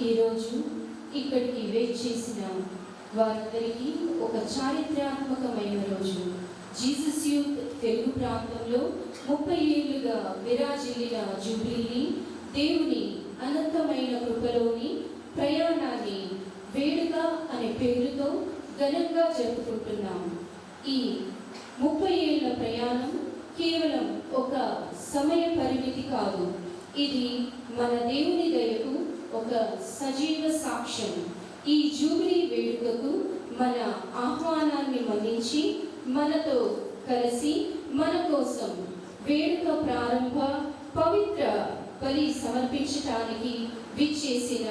ఈరోజు ఇక్కడికి వేచేసిన వారందరికీ ఒక చారిత్రాత్మకమైన రోజు. జీసస్ యూత్ తెలుగు ప్రాంతంలో 30 ఏళ్లుగా విరాజిల్లిన జూబిలీని, దేవుని అనంతమైన కృపలోని ప్రయాణాన్ని వేడుక అనే పేరుతో ఘనంగా జరుపుకుంటున్నాం. ఈ 30 ఏళ్ల ప్రయాణం కేవలం ఒక సమయ పరిమితి కాదు, ఇది మన దేవుని దయకు ఒక సజీవ సాక్ష్యం. ఈ జూబిలీ వేడుకకు మన ఆహ్వానాన్ని మన్నించి మనతో కలిసి మన కోసం వేడుక ప్రారంభ పవిత్ర బలి సమర్పించటానికి విచ్చేసిన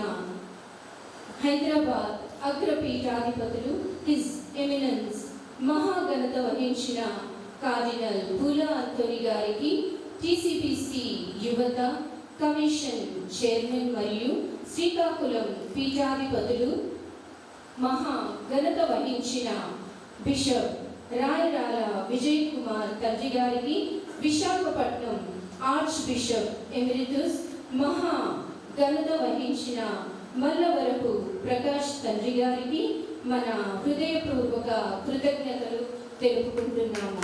హైదరాబాద్ అగ్రపీఠాధిపతులు హిజ్ ఎమినెన్స్ మహాఘనత వహించిన కార్డినల్ పూలా అంతోని గారికి, టీసీపీసీ యువత కమిషన్ చైర్మన్ మరియు శ్రీకాకుళం పీఠాధిపతులు మహా ఘనత వహించిన బిషప్ రాయరాల విజయ్ కుమార్ తండ్రి గారికి, విశాఖపట్నం ఆర్చ్ బిషప్ ఎమిరిటస్ మహా ఘనత వహించిన మల్లవరపు ప్రకాష్ తండ్రి గారికి మన హృదయపూర్వక కృతజ్ఞతలు తెలుపుకుంటున్నాము.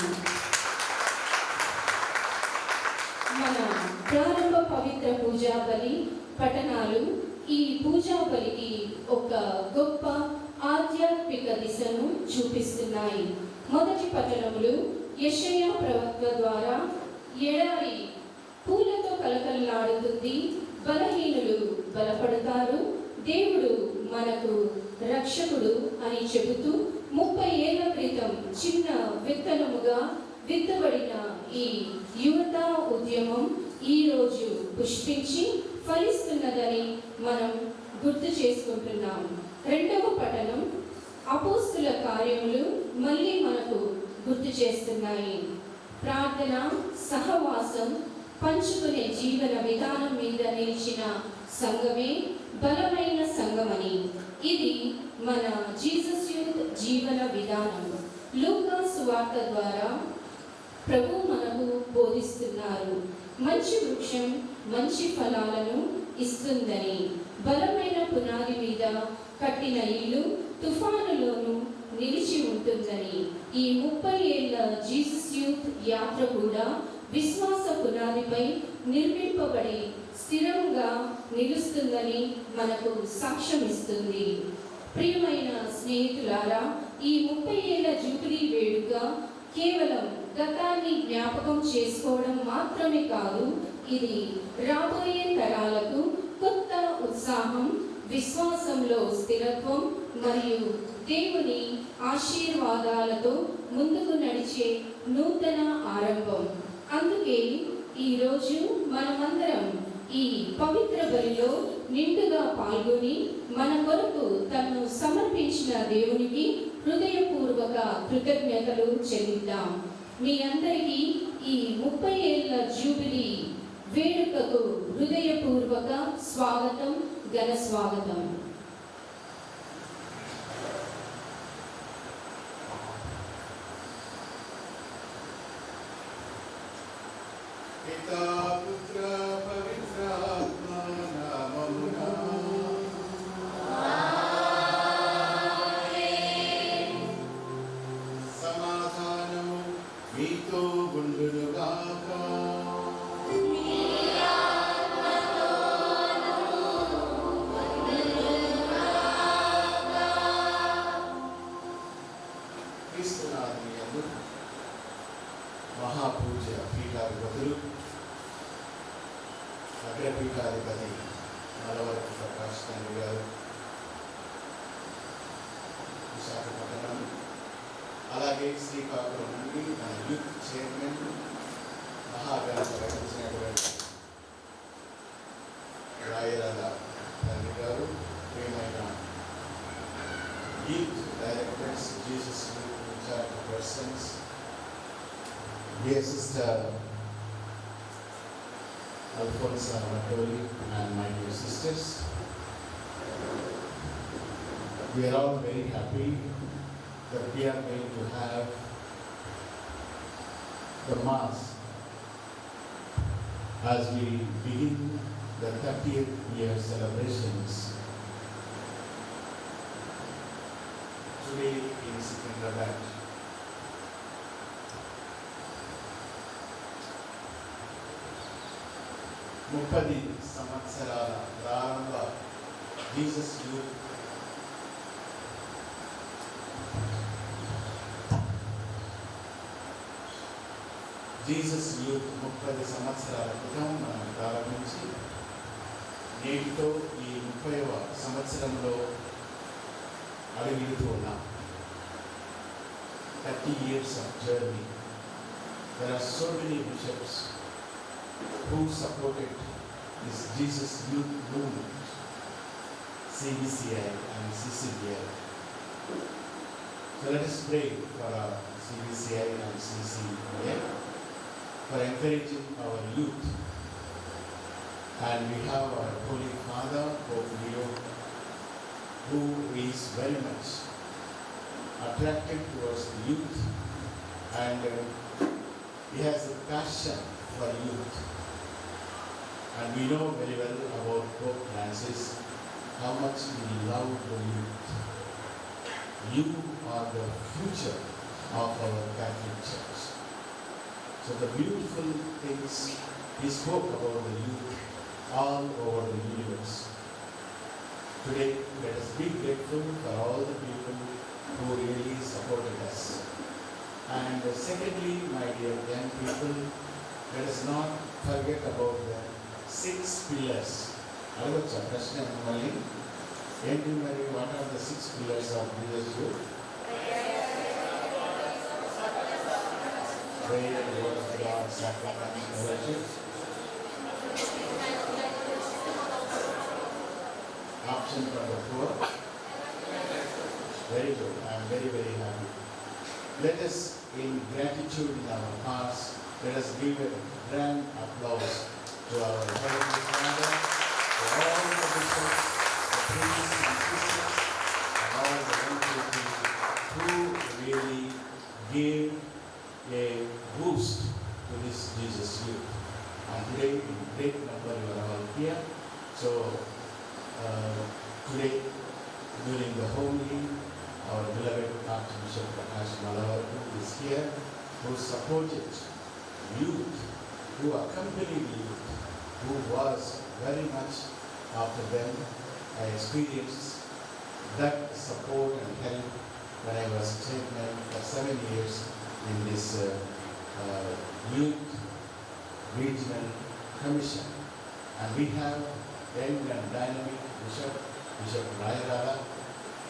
మన ప్రారంభ పవిత్ర పూజా బలి పఠనాలు ఈ పూజా బలికి ఒక గొప్ప ఆధ్యాత్మిక దిశను చూపిస్తున్నాయి. మొదటి పఠనములు యెషయా ప్రవక్త ద్వారా ఎడారి పూలతో కలకల్లాడుతుంది, బలహీనులు బలపడతారు, దేవుడు మనకు రక్షకుడు అని చెబుతూ 30 ఏళ్ల క్రితం చిన్న విత్తనముగా విత్తబడిన ఈ యువత ఉద్యమం ఈరోజు పుష్పించి ఫలిస్తున్నదని మనం గుర్తు చేసుకుంటున్నాం. రెండవ పఠనం అపోస్తుల కార్యములు మళ్ళీ మనకు గుర్తు చేస్తున్నాయి. ప్రార్థన, సహవాసం, పంచుకునే జీవన విధానం మీద నిలిచిన సంఘమే బలమైన సంఘమని. ఇది మన జీసస్ యూత్ జీవన విధానం. లూకా సువార్త ద్వారా ప్రభు మనకు బోధిస్తున్నారు. మంచి వృక్షం మంచి ఫలాలను ఇస్తుందని, బలమైన పునాది మీద కట్టిన ఇల్లు తుఫానులోను నిలిచి ఉంటుందని. ఈ 30 ఏళ్ల జీసస్ యూత్ యాత్ర కూడా విశ్వాస పునాదిపై నిర్మింపబడి స్థిరంగా నిలుస్తుందని మనకు సాక్ష్యం ఇస్తుంది. ప్రియమైన స్నేహితులారా, ఈ 30 ఏళ్ల జూబిలీ వేడుక కేవలం గతాన్ని జ్ఞాపకం చేసుకోవడం మాత్రమే కాదు, ఇది రాబోయే తరాలకు కొత్త ఉత్సాహం, విశ్వాసంలో స్థిరత్వం మరియు దేవుని ఆశీర్వాదాలతో ముందుకు నడిచే నూతన ఆరంభం. అందుకే ఈరోజు మనమందరం ఈ పవిత్ర బలిలో నిండుగా పాల్గొని మన కొరకు తనను సమర్పించిన దేవునికి హృదయపూర్వక కృతజ్ఞతలు చెల్లిద్దాం. మీ అందరికీ ఈ 30 ఏళ్ల జూబిలీ వేడుకకు హృదయపూర్వక స్వాగతం, ఘన స్వాగతం. మహాపూజ పీఠాధిపతులు అగ్రపీఠాధిపతి మల్లవరపు ప్రకాష్ తండ్రి గారు, విశాఖపట్నం, అలాగే శ్రీకాకుళం నుండి మన యూత్ చైర్మన్ మహాఘనత వహించినటువంటి Jesus Youth Charity Persons, dear Sister Alfonso Matoli and my dear sisters, we are all very happy that we are going to have the Mass as we begin the 30th year celebrations today in Secunderabad. ముప్పది సంవత్సరాల ప్రారంభ Jesus youth ముప్పది సంవత్సరాల క్రితం మనం ప్రారంభించి నేటితో ఈ 30వ సంవత్సరంలో అడుగుతూ ఉన్నాం. 30 years of journey. There are so many bishops who supported this Jesus Youth Movement, CBCI and CCBI. So let us pray for our CBCI and CCBI for encouraging our youth. And we have our Holy Father, Pope Leo, who is very much attracted towards the youth, and he has a passion for youth. And we know very well about Pope Francis, how much he loved the youth. You are the future of our Catholic Church. So the beautiful things he spoke about the youth all over the universe. Today, let us be grateful for all the people who really supported us. And secondly, my dear young people, let us not forget about the 6 pillars. అడగొచ్చా ప్రశ్న మళ్ళీ ఏంటి మరి? What are the 6 pillars of Jesus Youth? Prayer, word of God, sacrament, fellowship. Option from the poor. Very good. I am very, very happy. Let us, in gratitude in our hearts, let us give a grand applause to our Heavenly Father, to all the bishops, the priests and sisters, and all the young people who really gave a boost to this Jesus Youth. And today, in great number, you are all here. So, today, during the homily, our beloved Archbishop Prakash Malavarku is here, who supported youth, who accompanied youth, who was very much after them. I experienced that support and help when I was chairman for 7 years in this youth regional commission. And we have young and dynamic Bishop Rayarada,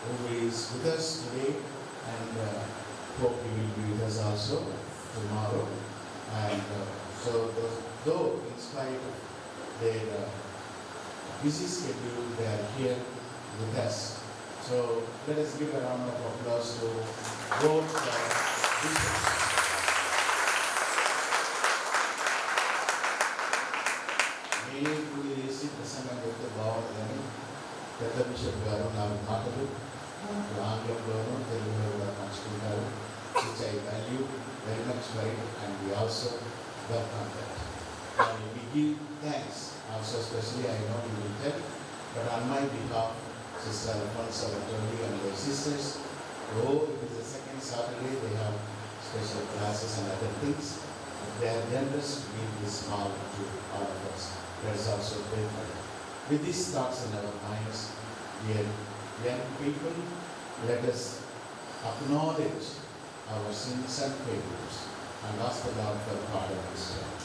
who is with us today, and hope he will be with us also tomorrow. And so though in spite of their busy schedule, they are here with us. So let us give a round of applause to both bishops. నేను ఇప్పుడు చేసి ప్రసంగం చెప్తే బాగుంటుందని పెద్ద bishop గారు 4 మాటలు ఆంగ్లంలోనూ తెలుగులో కూడా పంచుకుంటారు. which I value very much for it, and we also welcome that. And we give thanks also, especially I know you will tell, but on my behalf, Sister Alfonso Matoli and their sisters, though it is the second Saturday, they have special classes and other things, they are generous to give this small to all of us. Let us also pray for them. With these thoughts in our minds, dear young people, let us acknowledge our sins and failures and ask the Lord for pardon and strength.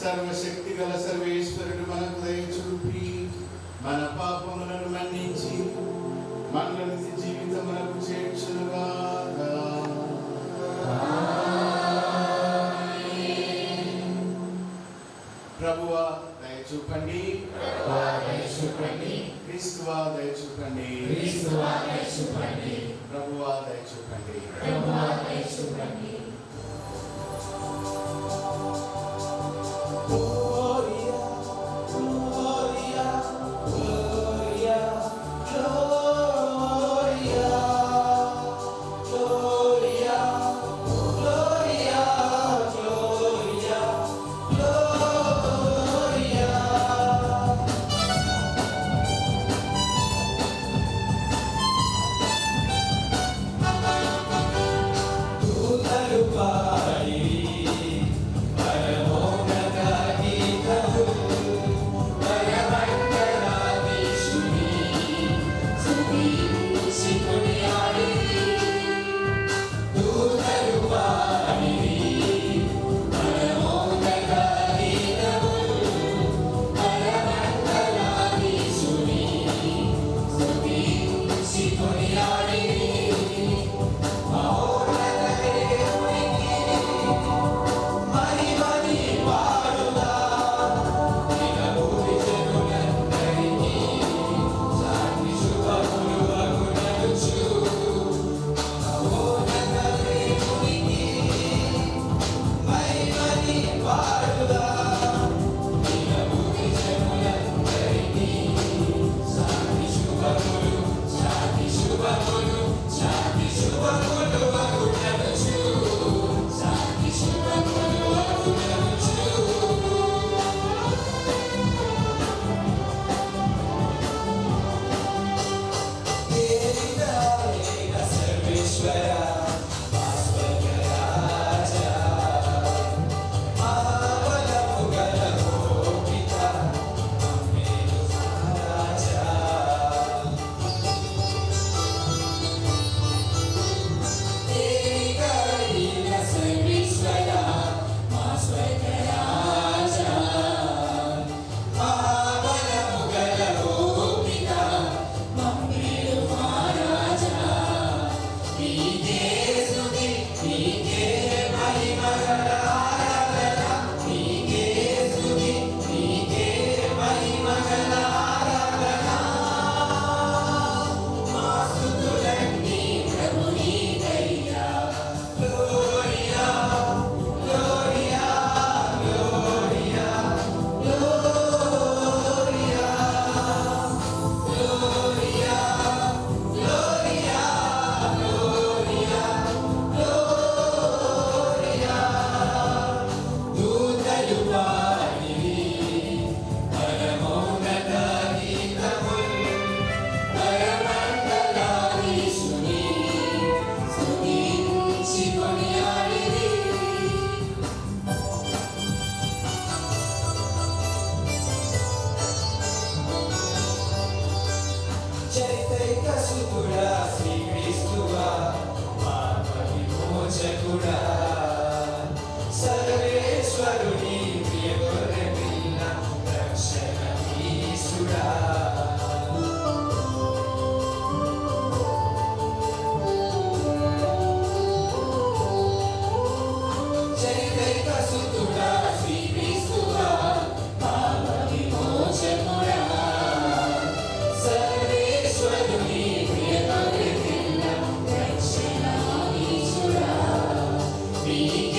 సర్వశక్తి గల సర్వేశ్వరుడు మనకు దయ చూపి మన పాపములను మన్నించి మనల జీవితములకు చేర్చునుగాక. ప్రభువా దయ చూపండి, క్రీస్తువా దయ చూపండి, ప్రభువా దయ చూపండి. We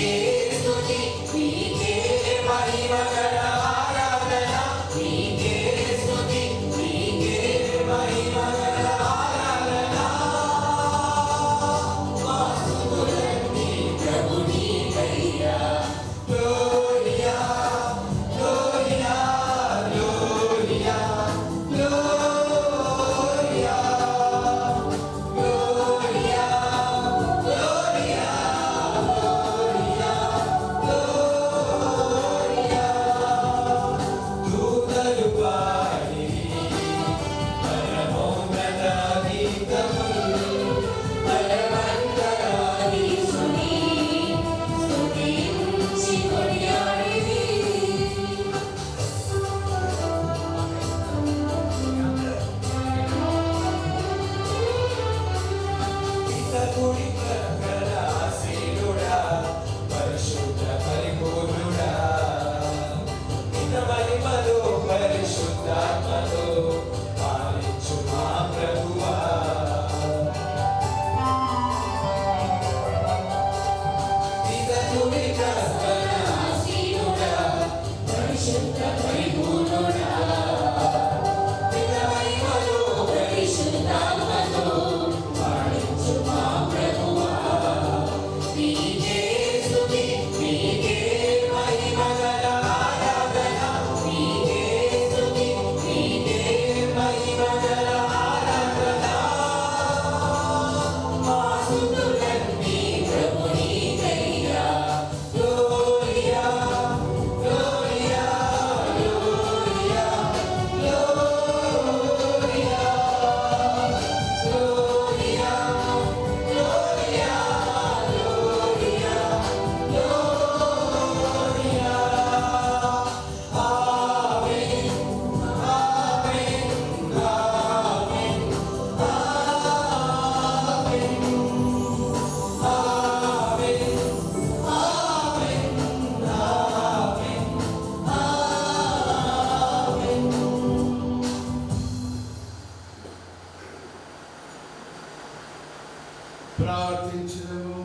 ప్రార్థించుము.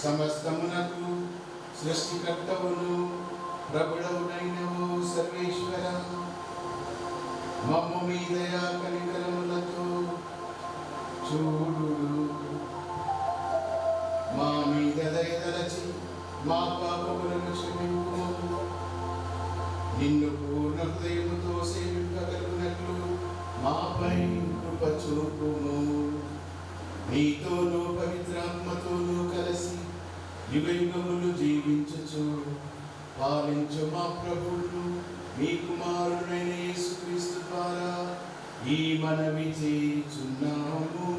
సమస్తమునకు సృష్టికర్తవును ప్రభుడవునైనవు సర్వేశ్వర, మమ్ము మీ దయా కనికరములతో చూడు. మా మీద దయదలచి మా పాపములను క్షమింపుము. నిన్ను పూర్ణ హృదయముతో సేవింపగలుగునట్లు మాపై కృప చూపుము. నీతోనూ పవిత్రాత్మతోనూ కలిసి యుగయుగములు జీవించుచు పాలించు మా ప్రభువును మీ కుమారుడైన యేసుక్రీస్తు ద్వారా ఈ మనవి చేయుచున్నాము.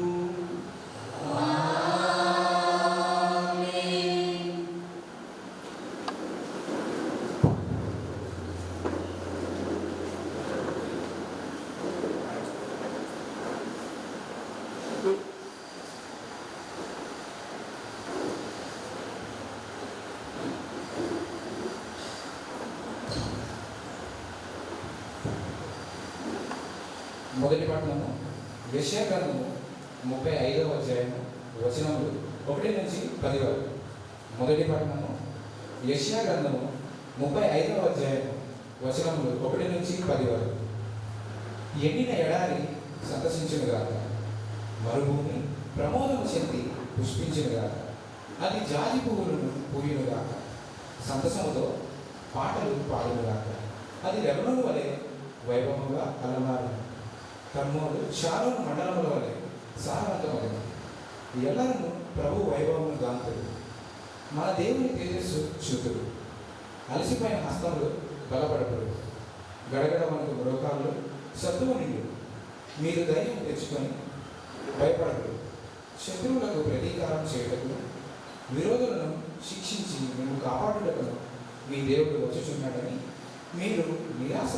మొదటి పట్టణము యెషయా గ్రంథము 35వ అధ్యాయము వచనములు 1 నుంచి 10 వరకు. మొదటి పట్టణము యెషయా గ్రంథము 35వ అధ్యాయము వచనములు 1 నుంచి 10 వరకు. ఎండిన ఎడారి సంతసించునుగాక, మరుభూమి ప్రమోదము చెంది పుష్పించునుగాక, అది జాజి పువ్వులను పూయునుగాక, సంతసముతో పాటలు పాడునుగాక, అది లెబనోను వలె వైభవముగా అలమారు, కర్మూలు షారోను మండలముల వలె సారవంతమైనది. ఎల్లరను ప్రభు వైభవమును గాంతుడు, మన దేవుని తేజస్సు చూతుడు. అలసిపోయిన హస్తములు బలపడపుడు, గడగడ మనకు మృగాలు సత్తువు నిండు. మీరు ధైర్యం తెచ్చుకొని భయపడదు. శత్రువులకు ప్రతీకారం చేయుటకు, విరోధులను శిక్షించి మేము కాపాడుటకు మీ దేవుడు వచ్చుచున్నాడని మీరు నిరాశ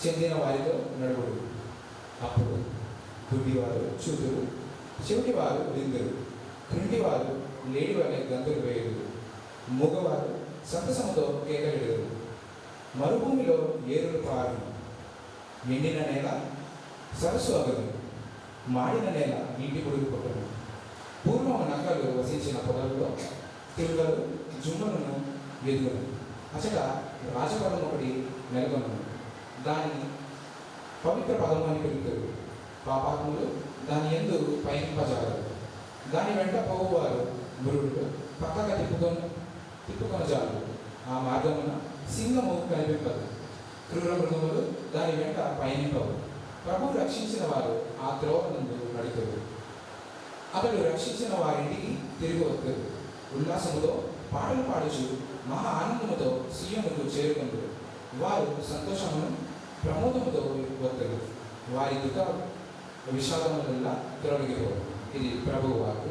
చెందిన వారితో నడుపుడు. అప్పుడు గుడ్డివారు చూతురు, చెవిటివారు విందురు, క్రింటివారు లేడి వలె గంతులు వేయుదురు, మూగవారు సంతసముతో కేకలిడుదురు. మరుభూమిలో ఏరులు పారు, ఎండిన నేల సరస్సు అగదు, మాడిన నేల నీటి పొడుగు కొట్టదు. పూర్వం నక్కలు వసించిన పొదల్లో తిరుగలు జుమ్మలను ఎదుగును. అచట రాజపదం ఒకటి నెలకొను. దాని పవిత్ర పదము అని పిలుపుతారు. పాపాత్ములు దాని యందు పయనింపజాలరు. దాని వెంట పోగువారు మురుడు పక్కగా తిప్పుకొనజాలరు. ఆ మార్గమున సింహము కనిపింపదు, క్రూర మృగములు దాని వెంట పయనింపవు. ప్రభువు రక్షించిన వారు ఆ త్రోవనందు నడుతురు. అతడు రక్షించిన వారింటికి తిరిగి వస్తారు. ఉల్లాసముతో పాటలు పాడుచు మహా ఆనందముతో సీయోనుకు చేరుకుంటారు. వారు సంతోషమును ప్రమోదముతో వస్తారు. వారి దుఃఖ విషాదములల్లా తొలగిపోరు. ఇది ప్రభువు వాక్కు.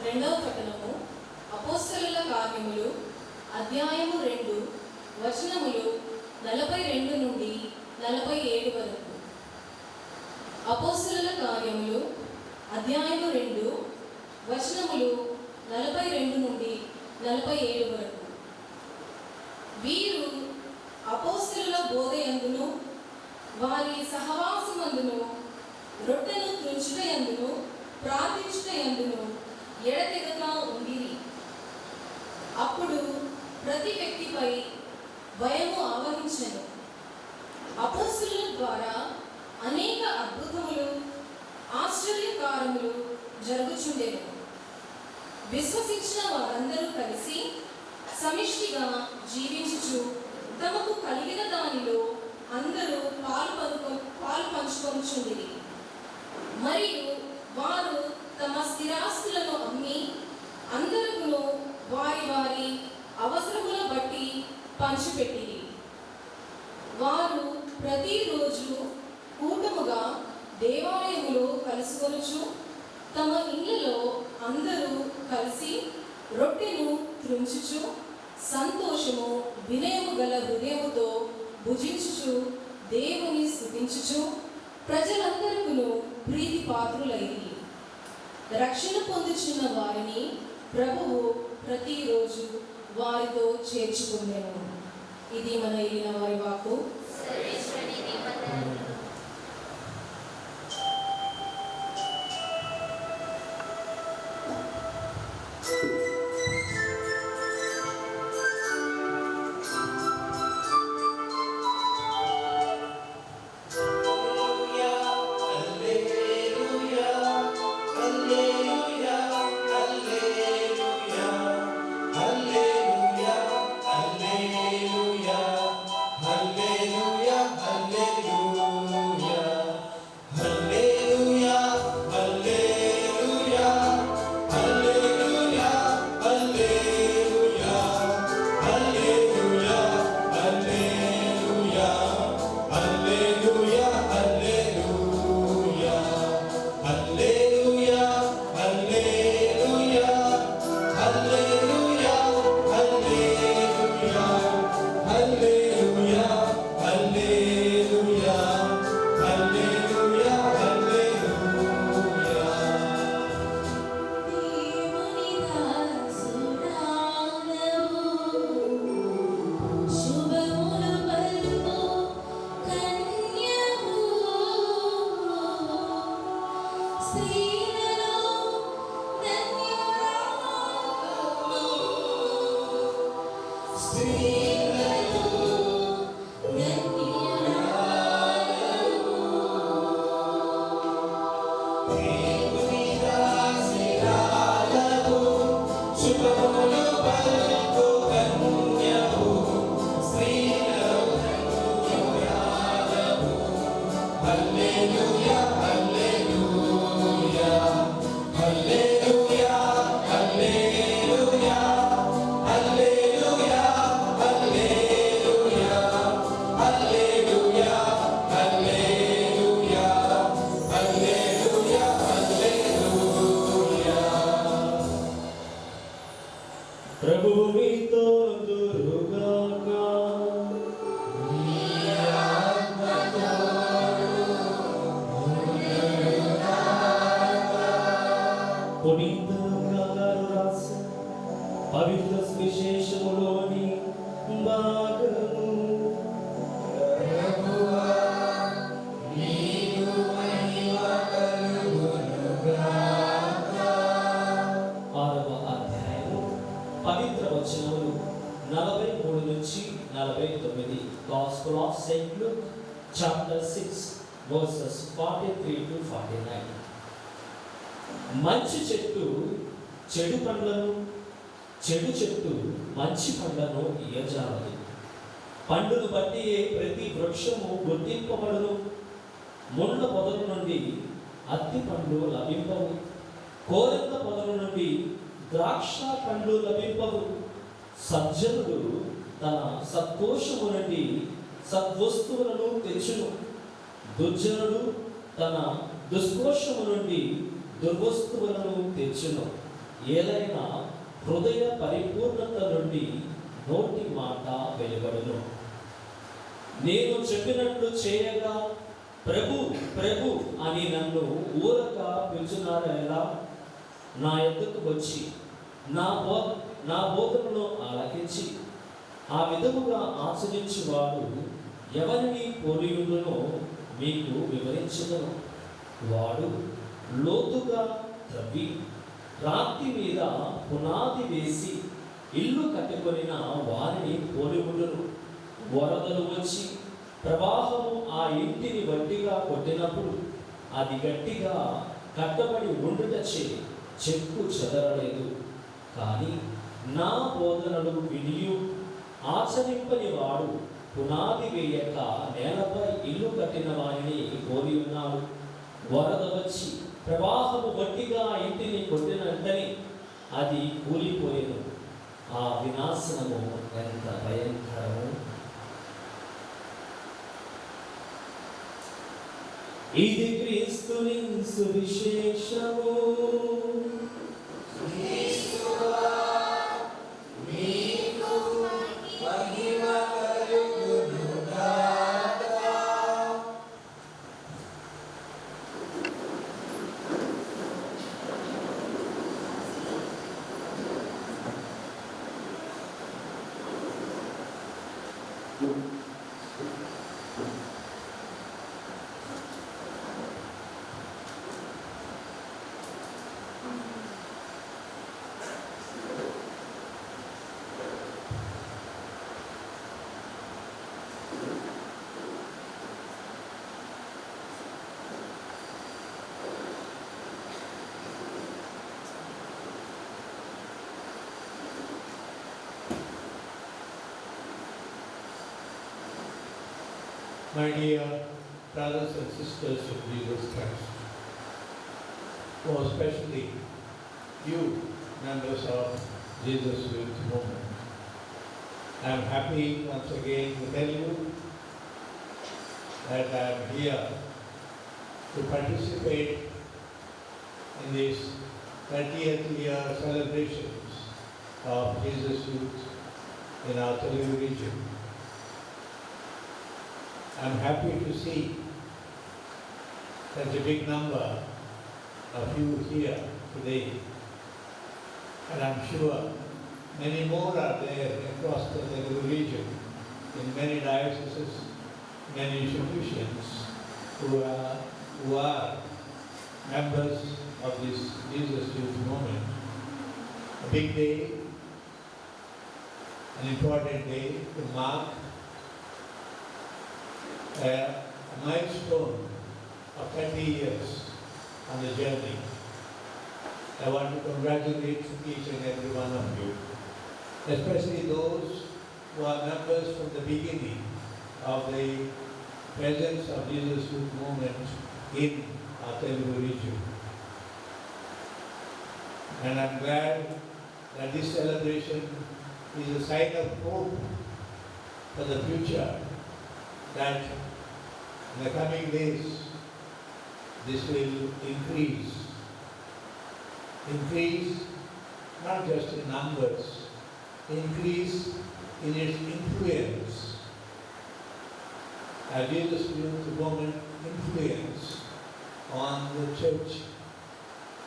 రెండవ పట్టణము అపోస్తలుల కార్యములు అధ్యాయము 2 వచనములు 42 నుండి 47 వరకు. అపోస్తలుల కార్యములు అధ్యాయము 2 వచనములు 42 నుండి 47 వరకు. వీరు అపోస్తలుల బోధయందును వారి సహవాసమందును రొట్టెను త్రుంచుటయందును ప్రార్థించుటయందును ఎడతెగక ఉండిరి. అప్పుడు ప్రతి వ్యక్తిపై భయము ఆవరించెను. అపోస్తలుల ద్వారా అనేక అద్భుతములు ఆశ్చర్యకారములు జరుగుచుండెను. విశ్వసించిన వారందరూ కలిసి సమిష్టిగా జీవించుచు తమకు కలిగిన దానిలో అందరూ పాలు పంచుకొనుచుండిరి. మరియు వారు తమ స్థిరాస్తులను అమ్మి అందరికును వారి వారి అవసరముల బట్టి పంచిపెట్టిరి. వారు ప్రతిరోజు కూటముగా దేవాలయములో కలుసుకొనుచు తమ ఇళ్ళలో అందరూ కలిసి రొట్టెను త్రుంచుచు సంతోషము వినయము గల హృదయముతో భుజించుచు దేవుని స్తుతించుచు ప్రజలందరికీ ప్రీతి పాత్రులైరి. రక్షణ పొందుచున్న వారిని ప్రభువు ప్రతిరోజు వారితో చేర్చుకునేను. ఇది మన ఏలిన వారి వాక్కు. ప్రభువు మీతో దురుగాక. పునీత గారు రాసిన పవిత్ర సువిశేషములోని భాగము. పవిత్ర వచనములు 43 నుంచి 49. Gospel of Saint Luke chapter 6 verses 43 to 49. మంచి చెట్టు చెడు పండ్లను, చెడు చెట్టు మంచి పండ్లను ఇయ్యజాలదు. పండును బట్టి ప్రతి వృక్షము గుర్తింపబడును. ముళ్ళ పొదల నుండి అత్తి పండ్లు లభింపవు, కోరింత పొదల నుండి ద్రాక్ష పండ్లు లభింపవు. సజ్జనుడు తన సత్కోశము నుండి సద్వస్తువులను తెచ్చును, దుర్జనుడు తన దుష్కోశము నుండి దుర్వస్తువులను తెచ్చును. ఏదైనా హృదయ పరిపూర్ణత నుండి నోటి మాట వెలువడును. నేను చెప్పినట్లు చేయగా ప్రభు ప్రభు అని నన్ను ఊరక పిలుచున్నారా? నా యొద్దకు వచ్చి నా బోధనను ఆలకించి ఆ విధముగా ఆచరించువాడు ఎవరిని పోలియుండునో మీకు వివరించును. వాడు లోతుగా త్రవ్వి రాతి మీద పునాది వేసి ఇల్లు కట్టుకొనిన వారిని పోలి ఉండును. వరదలు వచ్చి ప్రవాహము ఆ ఇంటిని గట్టిగా కొట్టినప్పుడు అది గట్టిగా కట్టబడి ఉండుటచే చెక్కు చెదరలేదు. కానీ నా బోధనలు వినియు ఆచరింపని వాడు పునాది వేయక నేలపై ఇల్లు కట్టిన వారిని పోలి ఉన్నాడు. వరద వచ్చి ప్రవాహము గట్టిగా ఇంటిని కొట్టిన వెంటనే అది కూలిపోయేను. ఆ వినాశనము ఎంత భయంకరము! ఇది క్రీస్తుని సువిశేషము. My dear brothers and sisters of Jesus Christ, more especially you, members of Jesus Youth Movement, I am happy once again to tell you that I am here to participate in these 30th year celebrations of Jesus Youth in our Telugu region. I am happy to see such a big number of you here today, and I am sure many more are there across the Telugu region in many dioceses, many institutions who are members of this Jesus Youth Movement. A big day, an important day to mark a milestone of 30 years on the journey. I want to congratulate each and every one of you, especially those who are members from the beginning of the presence of Jesus Youth Movement in our Telugu region. And I'm glad that this celebration is a sign of hope for the future, that in the coming days this will increase not just in numbers, increase in its influence, as Jesus Youth Movement influence on the church,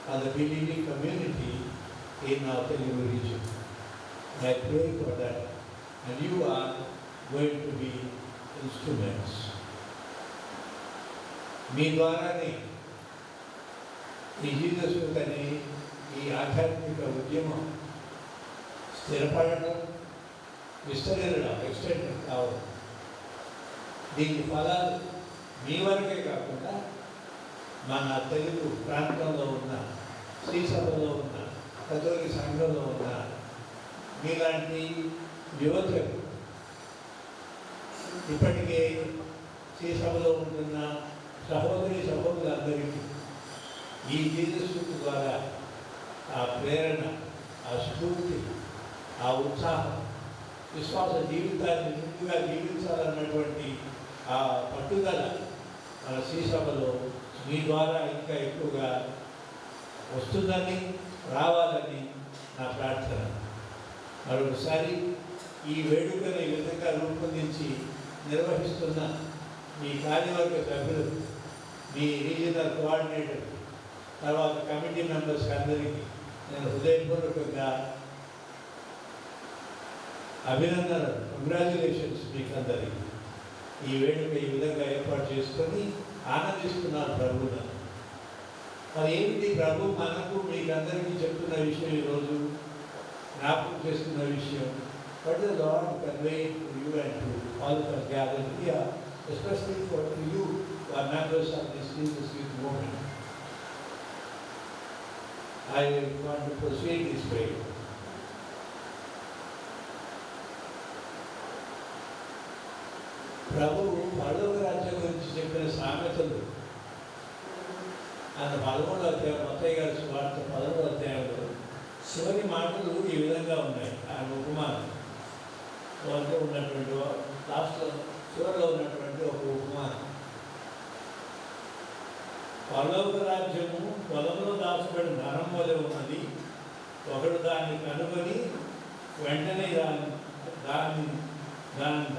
on the believing community in our Telugu region. And I pray for that, and you are going to be instruments. మీ ద్వారానే ఈ Jesus youth అనే ఈ ఆధ్యాత్మిక ఉద్యమం స్థిరపడడం, విస్తరించడం, extend కావడం, దీని ఫలాలు మీ వరకే కాకుండా మన తెలుగు ప్రాంతంలో ఉన్న, శ్రీసభలో ఉన్న, కథోలిక సంఘంలో ఉన్న మీలాంటి యువతకు, ఇప్పటికే శ్రీసభలో ఉంటున్న సహోదరులందరికీ ఈ జీసస్ యూత్ ద్వారా ఆ ప్రేరణ, ఆ స్ఫూర్తి, ఆ ఉత్సాహం, విశ్వాస జీవితాన్ని ముందుగా జీవించాలన్నటువంటి ఆ పట్టుదల మన శ్రీసభలో మీ ద్వారా ఇంకా ఎక్కువగా వస్తుందని, రావాలని నా ప్రార్థన. మరొకసారి ఈ వేడుకను ఈ విధంగా రూపొందించి నిర్వహిస్తున్న మీ కార్యవర్గ సభ్యులు, మీ రీజనల్ కోఆర్డినేటర్, తర్వాత కమిటీ మెంబర్స్ అందరికీ నేను హృదయపూర్వకంగా అభినందనలు, కంగ్రాచులేషన్స్ మీకు అందరికీ. ఈ వేడుక ఈ విధంగా ఏర్పాటు చేసుకొని ఆనందిస్తున్నారు ప్రభువును. మరి ఏమిటి ప్రభు మనకు మీకందరికీ చెప్తున్న విషయం, ఈరోజు జ్ఞాపకం చేస్తున్న విషయం? What the Lord conveyed to you and to all of us gathered here, especially for you who are members of this Jesus Youth Movement. I want to proceed this way. ప్రభువు పరలోక రాజ్యం గురించి చెప్పిన సామెతలు ఆయన 11వ అధ్యాయం, మత్తయి గారి సువార్త 11వ అధ్యాయంలో చివరి మాటలు ఈ విధంగా ఉన్నాయి. ఆయన ఉపమానం వాళ్ళతో ఉన్నటువంటి లాస్ట్లో చివరిలో ఉన్నటువంటి ఒక ఉపమానం. పరలోక రాజ్యము పొలంలో దాచబడిన ధనం వలె ఉన్నది. ఒకడు దాన్ని కనుగొని వెంటనే దాన్ని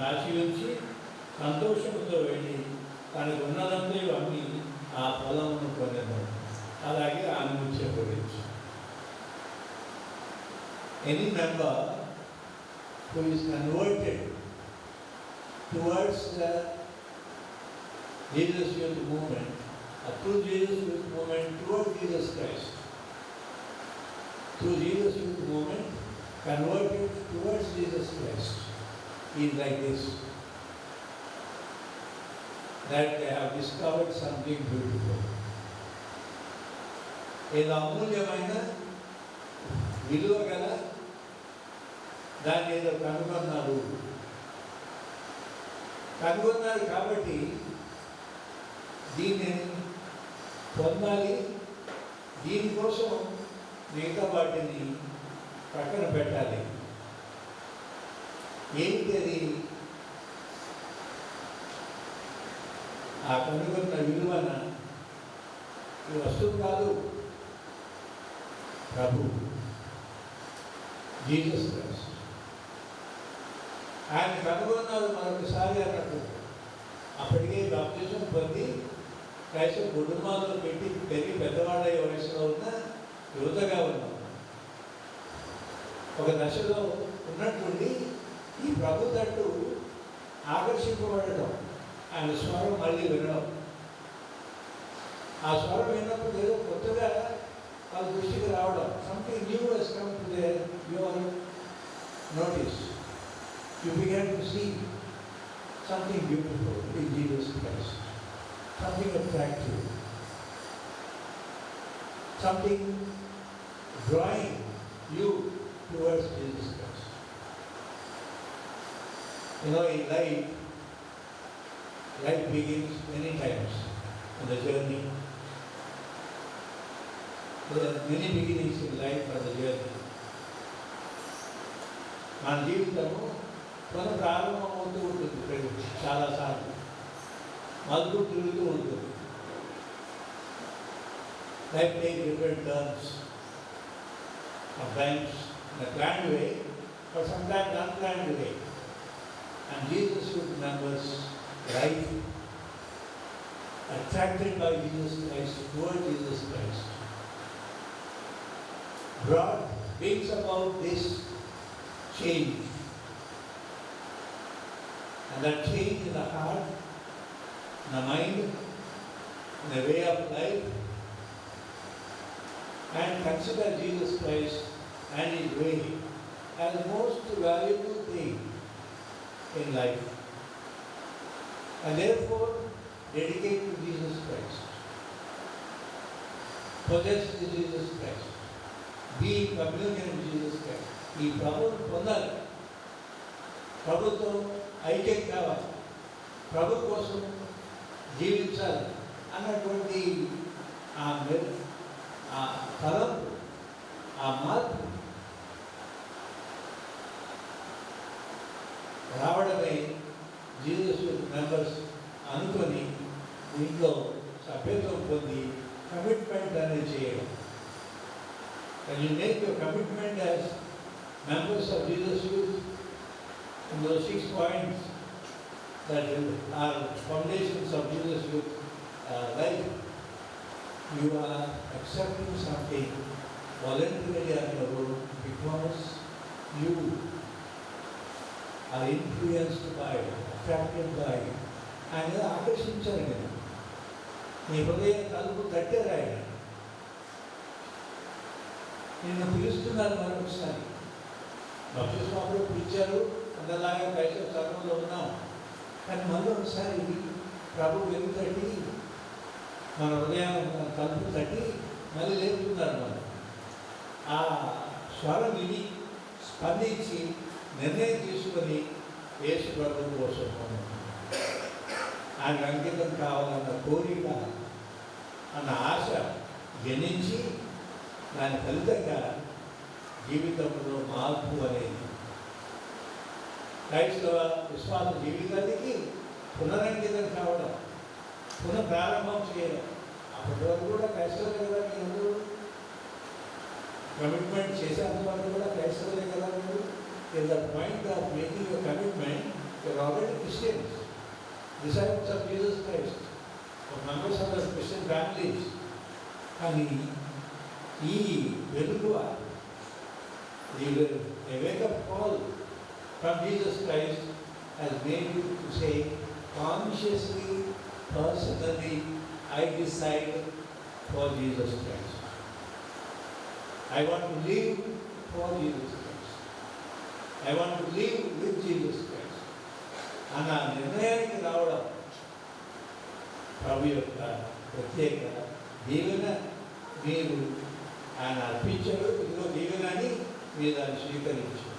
దాచి ఉంచి సంతోషంతో వెళ్ళి తనకు ఉన్నదంతా అమ్మి ఆ పొలమును కొనేదాం. అలాగే అనుమతి గురించి any member who is converted towards the Jesus Youth Movement, through Jesus Youth Movement, towards Jesus Christ, through Jesus Youth Movement, converted towards Jesus Christ, is like this, that they have discovered something beautiful. ఏదో అమూల్యమైన విలువ గల దాన్ని ఏదో కనుగొన్నారు కాబట్టి దీన్ని పొందాలి, దీనికోసం మిగతా వాటిని పక్కన పెట్టాలి. ఏంటి అది? ఆ కనుగొన్న విలువన ఈ వస్తువు కాదు, ప్రభు జీసస్ క్రైస్ట్. ఆయన కనుగొన్నారు మరొకసారి అన్నట్టు. అప్పటికే బాప్తిజం పొంది క్రైస్తవ కుటుంబాల్లో పెట్టి పెరిగి పెద్దవాళ్ళ వయసులో ఉన్న యువతగా ఉన్నాం. ఒక దశలో ఉన్నట్టుండి ఈ ప్రభు తట్టు ఆకర్షింపబడటం, ఆయన స్వరం మళ్ళీ వినడం. ఆ స్వరం విన్నప్పుడు ఏదో కొత్తగా వాళ్ళ దృష్టికి రావడం. Something new has come to your notice. You began to see something beautiful in Jesus Christ, something attractive, something drawing you towards Jesus Christ. You know, in life begins many times in the journey. There are many beginnings in life for the journey. మన జీవితము మనం ప్రారంభమవుతూ ఉంటుంది. చాలాసార్లు మలుపు తిరుగుతూ ఉంటుంది. Life take different turns, sometimes in a planned way, but sometimes unplanned way. And Jesus Youth members, right, attracted by Jesus Christ, toward Jesus Christ, brings about this change. And that change in the heart, in the mind, in the way of life, and consider Jesus Christ and His way as the most valuable thing in life. And therefore, dedicate to Jesus Christ. Possess Jesus Christ. Be in communion with Jesus Christ. ఈ ప్రభువును పొందాలి, ప్రభుతో ఐక్యం కావాలి, ప్రభు కోసం జీవించాలి అన్నటువంటి ఆ తలం, ఆ మార్పు రావడమే జీసస్ మెంబర్స్ అనుకొని దీంట్లో సభ్యత్వం పొంది కమిట్మెంట్ అనేది చేయడం. When you make your commitment as members of Jesus Youth in those 6 points that are foundations of Jesus Youth life, you are accepting something voluntarily on your own because you are influenced by, attracted by, ఆయన ఆకర్షించారు నేను. నీ హృదయం తలుపు తట్టారు ఆయన. నిన్ను పిలుస్తున్నారు మరొకసారి. బప్తిస్మాలో పిలిచారు, అందరిలాగా క్రైస్తవ సంఘంలో ఉన్నాం. కానీ మళ్ళీ ఒకసారి ప్రభు వెలుగు తట్టి మన హృదయం తలుపు తట్టి మళ్ళీ లేపుతున్నారు మనం. ఆ స్వరం విని స్పందించి నిర్ణయం తీసుకొని యేసు ప్రభు కోసం ఆయన అంకితం కావాలన్న కోరిక అన్న ఆశ జనించి దాని ఫలితంగా జీవితంలో మార్పు అనేది క్రైస్తవ విశ్వాస జీవితానికి పునరంకితం కావడం, పునః ప్రారంభం చేయడం. అప్పటి వరకు కూడా క్రైస్తవులే కదా మీరు, కమిట్మెంట్ చేసేంత వరకు కూడా క్రైస్తవులే కదా మీరు. In the point of making a commitment you're already Christians, disciples of Jesus Christ, members of the Christian families. కానీ ఈ వెలుగు a wake-up call from Jesus Christ has made you to say, consciously, personally, I decide for Jesus Christ. I want to live for Jesus Christ. I want to live with Jesus Christ. అన్న నిర్ణయానికి రావడం ప్రభు యొక్క ప్రత్యేక దీవెన. మీరు ఆయన అర్పించారు, ఇదిగో దీవెనని మీరు దాన్ని స్వీకరించారు.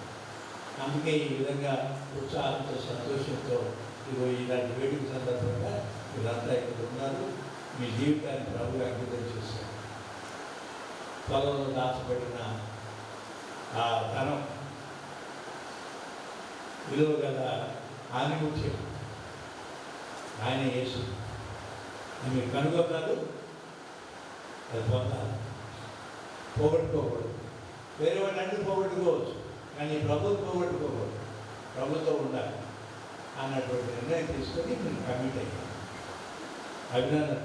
అందుకే ఈ విధంగా ఉత్సాహంతో సంతోషంతో ఇదిగో ఇలాంటి వేడుక సందర్భంగా వీళ్ళంతా ఇక్కడ ఉన్నారు. మీ జీవితాన్ని ప్రభు అంకితం చేశారు. పొలంలో దాచబడిన ఆ ధనం విలువ గల ఆనిముత్యం ఆయన యేసు. మీరు కనుగొన్నారు, అది పొందాలి, పోగొట్టుకోకూడదు. వేరే వాళ్ళు అన్ని పోగొట్టుకోవచ్చు, కానీ ప్రభుత్వం పోగొట్టుకోకూడదు, ప్రభుత్వం ఉండాలి అన్నటువంటి నిర్ణయం తీసుకొని మీరు కమిట్ అయ్యారు. అభినందన,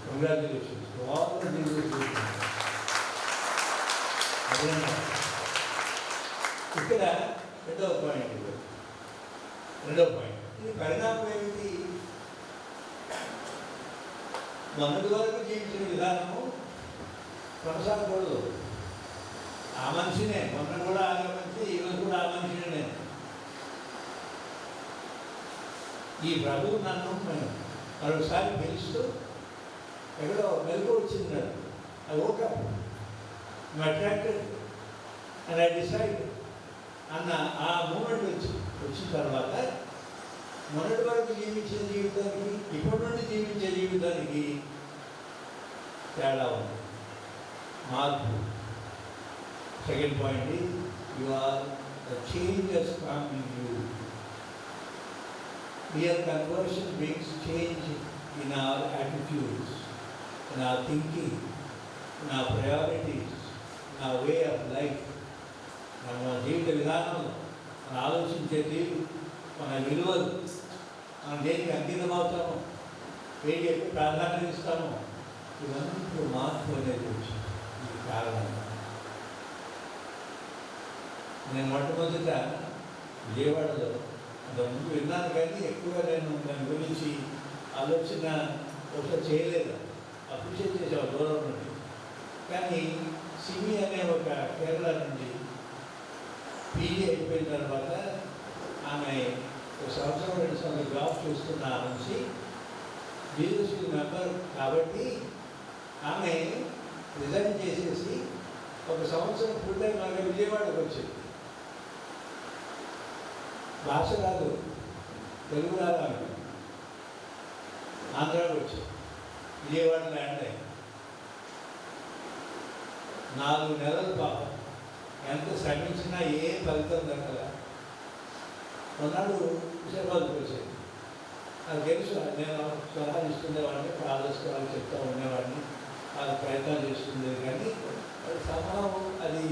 కంగ్రాచులేషన్స్. అభినందన. ఇక్కడ రెండవ పాయింట్ ఇది పరిణామం ఏమిటి? మొన్నటి వరకు జీవించిన విధానము కొనసాగకూడదు. ఆ మనిషినే, మొన్న కూడా ఆ మనిషి, ఈరోజు కూడా ఆ మనిషినే. ఈ ప్రభువు నన్ను మరొకసారి పిలుస్తూ ఎక్కడో మెలకు వచ్చింది. I woke up, I attracted and I decide అన్న ఆ మూమెంట్ వచ్చిన తర్వాత మొన్నటి వరకు జీవించిన జీవితానికి ఇప్పటి నుండి జీవించే జీవితానికి తేడా ఉంది, మార్పు. Second point, you are the changes come in you. Real conversion brings change in our attitudes, in our thinking, in our priorities, in our way of life. మన జీవిత విధానంలో మన ఆలోచించే తీరు, మన విలువలు, మనం దేనికి అంకితం అవుతాము, దేనికి ఎక్కువ ప్రాధాన్యత ఇస్తాము, ఇవన్నీ మార్పు అనేది వచ్చింది. ఇది కారణం. నేను మొట్టమొదట విజయవాడలో ముందు విన్నాను, కానీ ఎక్కువగా నేను దాని గురించి ఆలోచన ఒకసారి చేయలేదు. అప్రిషియేట్ చేసావు దూరం నుండి. కానీ సిమి అనే ఒక కేరళ నుండి పీజీ అయిపోయిన తర్వాత ఆమె ఒక సంవత్సరం 2 సంవత్సరాలు జాబ్ చూస్తున్న నుంచి జీసస్ మెంబర్ కాబట్టి ఆమె రిజైన్ చేసేసి 1 సంవత్సరం ఫుల్ టైం ఆమె విజయవాడకు వచ్చింది. భాష రాదు, తెలుగు రాదు, ఆమె ఆంధ్రాకి వచ్చింది. విజయవాడ ల్యాండ్ అయింది. 4 నెలలు పాపం ఎంత శ్రమించినా ఏ ఫలితం దక్కల. కొన్నాడు విషయాలకు వచ్చేది. నాకు తెలుసు, నేను సలహాలు ఇస్తుండేవాడిని, ఫాదర్స్ వాళ్ళు చెప్తూ ఉండేవాడిని, వాళ్ళు ప్రయత్నాలు చేస్తుండేది. కానీ సమూహం అది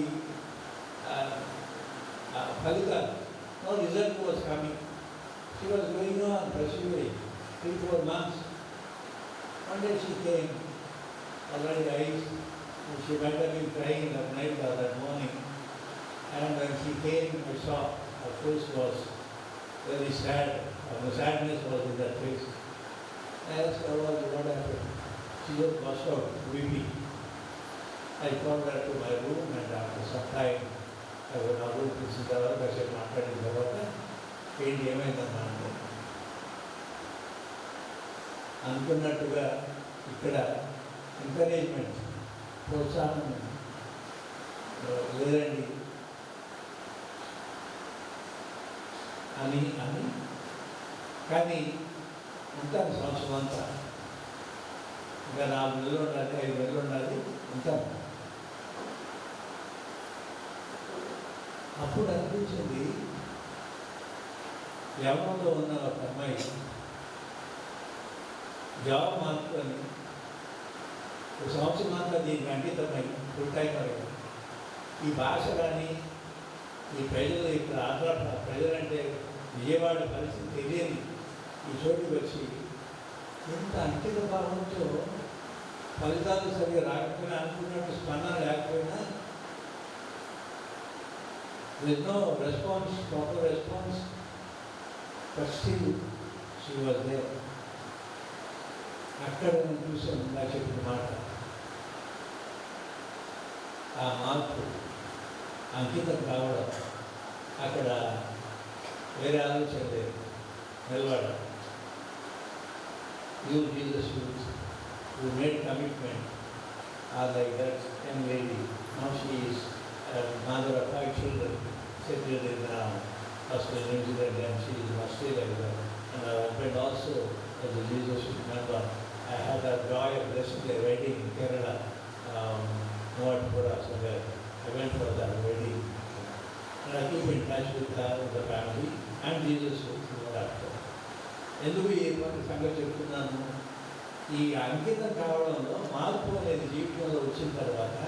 ఫలితాలు. No result was coming. She was going on, pursuing 3-4 months. One day she came, already eyes, and she might have been crying that night or that morning. And when she came, I saw her face was very sad. The sadness was in that face. I asked her what happened. She just burst out weeping. I called her to my room, and after some time, I went out to see the work. I said, మాట్లాడిన తర్వాత ఏంటి ఏమైందమ్మా అంటే అనుకున్నట్టుగా ఇక్కడ encouragement ప్రోత్సాహం లేదండి అని కానీ ఉంటాను సంవత్సరం అంతా ఇంకా 4 నెలలు ఉండాలి, 5 నెలలు ఉండాలి, ఉంటాను. అప్పుడు అనిపించింది యవ్వనంలో ఉన్న ఒక అమ్మాయి జాబ్ మార్చుకొని ఒక సంవత్సరం అంతా దీనికి అంకితమై ఫుల్ టైం అయ్యారు. ఈ భాష కానీ ఈ ప్రజలు ఇక్కడ ఆంధ్ర ప్రజలంటే విజయవాడ పరిస్థితి తెలియని ఈ చోటుకి వచ్చి ఇంత అంకిత భావంతో ఫలితాలు సరిగా రాకపోయినా అనుకున్నట్టు స్పందన లేకపోయినా there is no response, proper response, but still she was there. అక్కడ నేను చూసాను నా చెప్పిన మాట, ఆ మార్పు అంకితం కావడం, అక్కడ వేరే ఆలోచన లేదు, నిలబడడం. You Jesus who made commitment are like that young lady. Now she is a mother of 5 children, settled in first in New Zealand and she is in Australia. And her husband also as a Jesus member. I had the joy of blessing their wedding in Kerala, Novatpura somewhere. I went for that wedding. And I keep in touch with her, the family, and Jesus thereafter. ఎందుకు ఈ సంగతి చెప్తున్నాను, ఈ అంకితం కావడంలో మార్పు అనేది జీవితంలో వచ్చిన తర్వాత,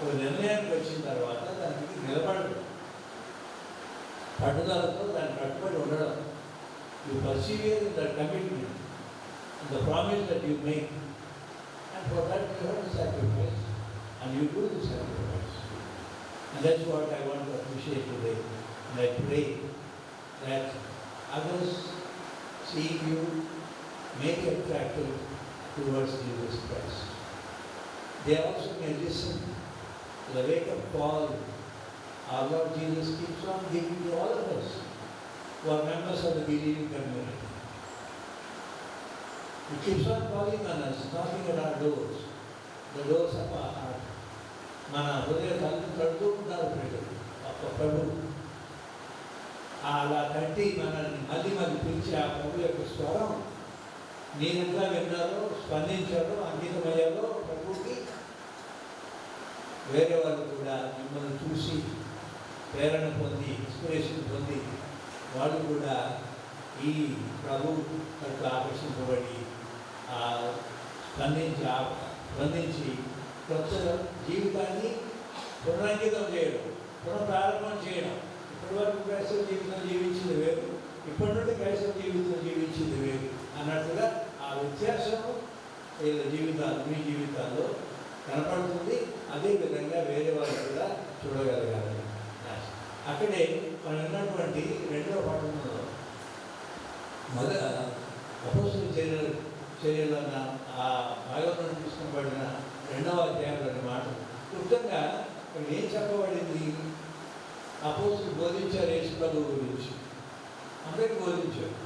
ఒక నిర్ణయానికి వచ్చిన తర్వాత దానికి నిలబడడం, పట్టుదలతో దాన్ని కట్టుబడి ఉండడం. You persevere in the commitment, in the promise that you make, and for that you have to sacrifice, and you do the sacrifice. And that's what I want to appreciate today. And I pray that others seeing you make you attractive towards Jesus Christ. They also may listen to the wake of Paul. Our Lord Jesus keeps on giving to all of us who are members of the believing community. He keeps on calling on us, knocking at our doors, the doors of our heart. మన హృదయ తలుపుతూ ఉంటారు ప్రభు. అలా తట్టి మనల్ని మళ్ళీ పిలిచి ఆ ప్రభు యొక్క స్వరం నేనెంతగా విన్నారో, స్పందించారో, అంకితమయ్యారో ప్రభుకి, వేరే వాళ్ళు కూడా మిమ్మల్ని చూసి ప్రేరణ పొంది, ఇన్స్పిరేషన్ పొంది, వాళ్ళు కూడా ఈ ప్రభు తనకు ఆకర్షింపబడి స్పందించి కొత్త జీవితాన్ని పునరంకితం చేయడం, పునఃప్రారంభం చేయడం. ఇప్పటి వరకు క్రైస్తవ జీవితం జీవించింది వేరు, ఇప్పటి నుండి క్రైస్తవ జీవితం జీవించింది వేరు అన్నట్టుగా ఆ వ్యత్యాసం వీళ్ళ జీవితాలు, మీ జీవితాల్లో కనపడుతుంది. అదేవిధంగా వేరే వాళ్ళు కూడా చూడగలగాలి. అక్కడే మనం ఉన్నటువంటి 2వ పట్టణంలో అపోస్తలుల చర్యలన్న ఆ భాగంలో తీసుకునబడిన 2వ అధ్యాయంలోని మాట క్లుప్తంగా ఇక్కడ ఏం చెప్పబడింది? అపోస్తలులు బోధించారు యేసు ప్రభువు గురించి, అందరికీ బోధించారు.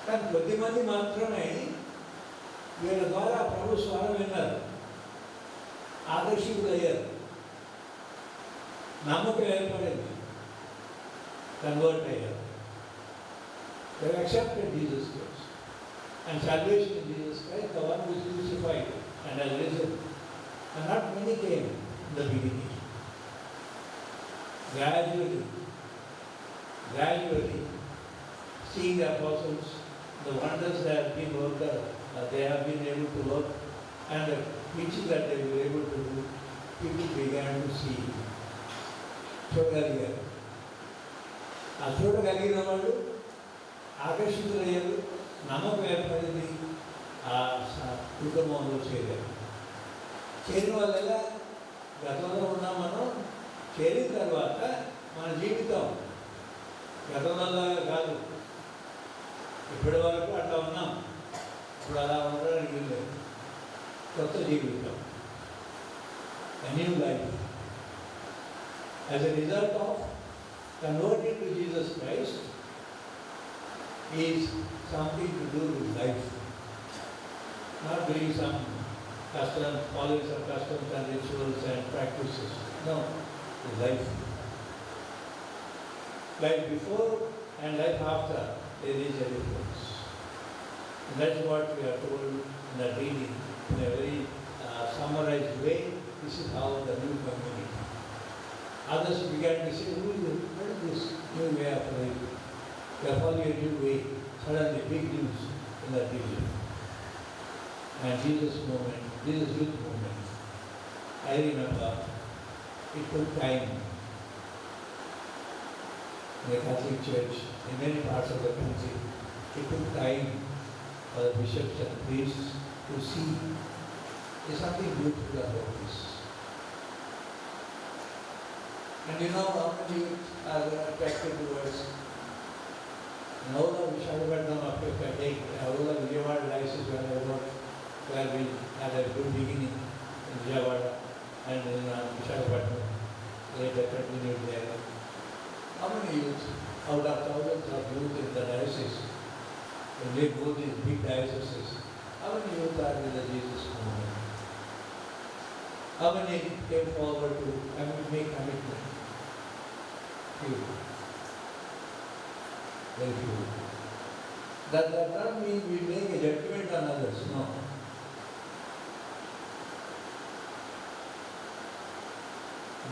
కానీ కొద్దిమంది మాత్రమే వీళ్ళ ద్వారా ప్రభు స్వరం విన్నారు, ఆకర్షితులు అయ్యారు, నమ్మకం ఏర్పడింది, కన్వర్ట్ అయ్యారు. They accepted Jesus Christ and salvation in Jesus Christ, the one who is crucified and has risen. And not many came in the beginning. Gradually, seeing the apostles, the wonders that have been worked out, they have been able to work, and the preaching that they were able to do, people began to see. చూడగలిగారు. ఆ చూడగలిగిన వాళ్ళు ఆకర్షితులయ్యారు, నమ్మకం ఏర్పడింది, ఆ కుటుంబంలో చేరారు. చేరిన వల్ల గతంలో ఉన్నాం మనం, చేరిన తర్వాత మన జీవితం గతంలో కాదు, ఇప్పటి వరకు అట్లా ఉన్నాం, ఇప్పుడు అలా ఉండడానికి వీల్లేదు. కొత్త జీవితం, a new life. As a result of converting to Jesus Christ is something to do with life. Not doing some customs, following some customs and rituals and practices. No, it's life. Life before and life after, there is a difference. And that's what we are told in the reading in a very summarized way. This is how the new community. Others began to say, what is this new way of life? We are following a new way. Suddenly big news in that region. And Jesus' youth movement. I remember it took time in the Catholic Church, in many parts of the country. It took time for the bishops and priests to see there's something beautiful about this. And you know how many are attracted towards Naula Vishakhapatnam after Katek, Naula Vijayawada diocese where we had a good beginning in Vijayawada and in Vishakhapatnam, later continued there. How many youth, out of thousands of youth in the diocese, when we both these big dioceses, how many youth are with the Jesus movement? How many came forward to make commitment? Few. Very few. That does not mean we make a judgment on others, no.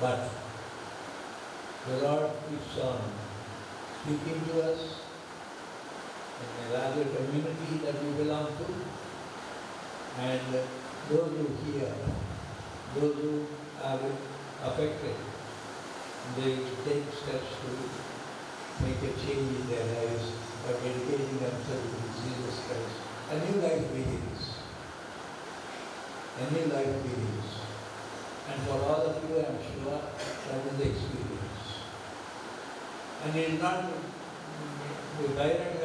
But the Lord keeps on speaking to us in a larger community that we belong to, and those who hear, those who are affected, they take steps to make a change in their lives by dedicating themselves to Jesus Christ. A new life begins. A new life begins. And for all of you, I am sure that is the experience. And it is not the direct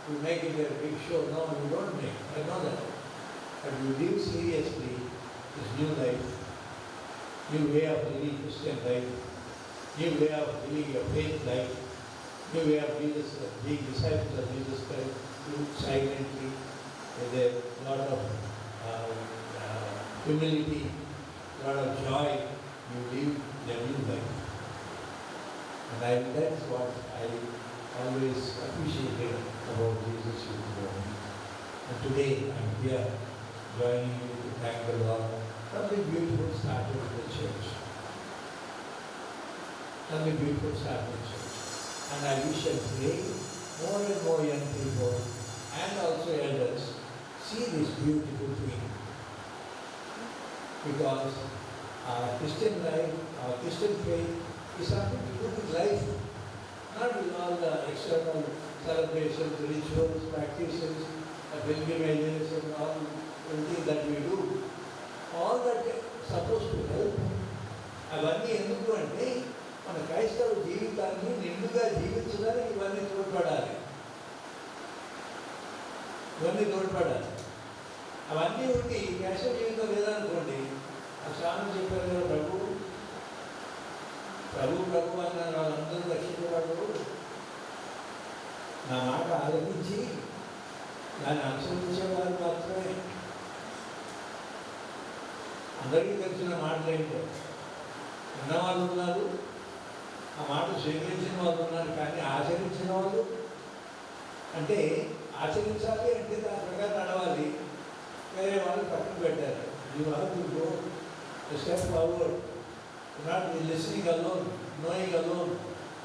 to make it a big show. No, you don't make. I know that. But you live seriously this new life, new way of living Christian life, new way of living your faith life, new way of Jesus, being disciples of Jesus Christ, live silently with a lot of humility, a lot of joy. You live the new life. And that's what I always appreciated about Jesus' youth movement. And today I'm here joining you to thank the Lord. Something beautiful started in the church. Something beautiful started in the church. And I wish and pray more and more young people and also elders see this beautiful thing. Because our Christian life, our Christian faith is something to do with life. Not with all the external celebrations, rituals, practices, pilgrimages and all everything that we do. All that is supposed to help. అవన్నీ ఎందుకు అంటే మన క్రైస్తవ జీవితాన్ని నిండుగా జీవించడానికి ఇవన్నీ తోడ్పడాలి. అవన్నీ ఉండి క్రైస్తవ జీవితం లేదనుకోండి, ఆ స్వామి చెప్పారు కదా ప్రభు అన్న వాళ్ళందరూ రక్షించేవాడు నా మాట ఆలోచించి దాన్ని అనుసరించేవారు మాత్రమే. అందరికీ తెలిసిన మాటలు ఏంటో ఉన్నవాళ్ళు ఉన్నారు, ఆ మాట స్వీకరించిన వాళ్ళు ఉన్నారు, కానీ ఆచరించిన వాళ్ళు అంటే ఆచరించాలి అంటే దాని ప్రకారం నడవాలి. వేరే వాళ్ళు పక్కన పెట్టారు. You have to go step forward, not listening alone, knowing alone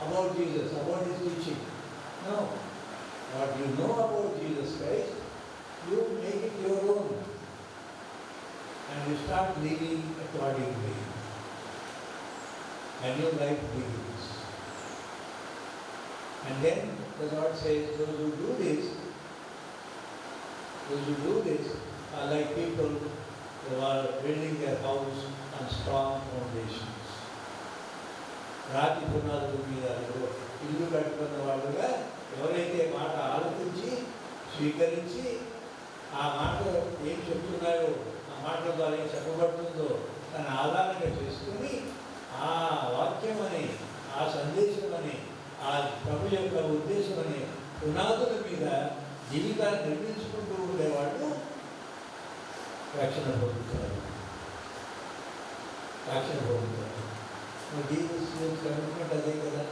about Jesus, about His teaching. No. What you know about Jesus Christ, you make it your own. And you start living accordingly. And your life begins. And then the Lord says, those who do this are like people who are building their house on strong foundations. రాతి పునాదుల మీద ఇల్లు కట్టుకున్న వాళ్ళుగా ఎవరైతే మాట ఆలోచించి స్వీకరించి ఆ మాట ఏం చెప్తున్నాయో ఆ మాటల ద్వారా ఏం చెప్పబడుతుందో తన ఆధారంగా చేసుకుని ఆ వాక్యం అని ఆ సందేశం అని ఆ ప్రభు యొక్క ఉద్దేశం అనే పునాదుల మీద జీవితాన్ని నిర్మించుకుంటూ ఉండేవాళ్ళు రక్షణ పొందుతారు. రక్షణ పొందుతారు. జీసస్ కమిట్మెంట్ అదే కదా,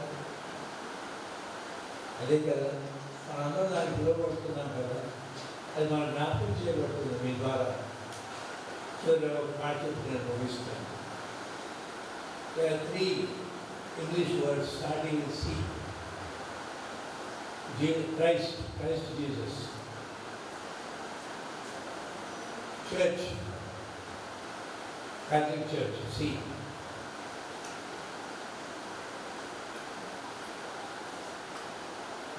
అదే కదా, మనందరం దానికి పిలువబడుతున్నాం కదా, అది మనం జ్ఞాపకం చేయబడుతుంది మీ ద్వారా. సో ఒక మాట చెప్పి నేను ముగిస్తాను. There are 3 English words starting with C. Christ Jesus. Church, Catholic Church, C.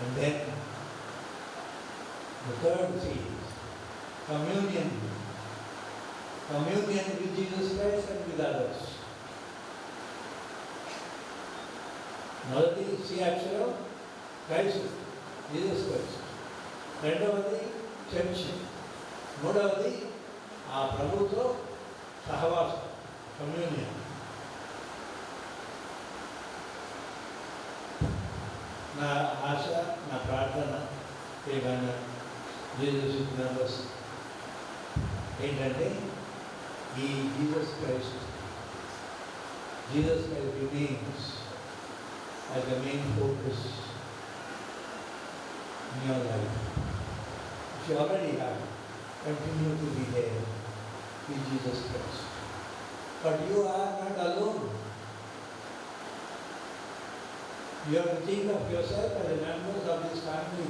And then the third C, communion. Communion with Jesus Christ and with others. మొదటి సి అక్షరం క్రైస్ట్, జీసస్ క్రైస్ట్. రెండవది church. మూడవది ఆ ప్రభుతో సహవాసం, communion. నా ఆశ, నా ప్రార్థన ఏమైనా జీసస్ మెంబర్స్ ఏంటంటే ఈ Jesus Christ remains as the main focus in your life. If you already have, continue to be there with Jesus Christ. But you are not alone. You have to think of yourself as a members of this family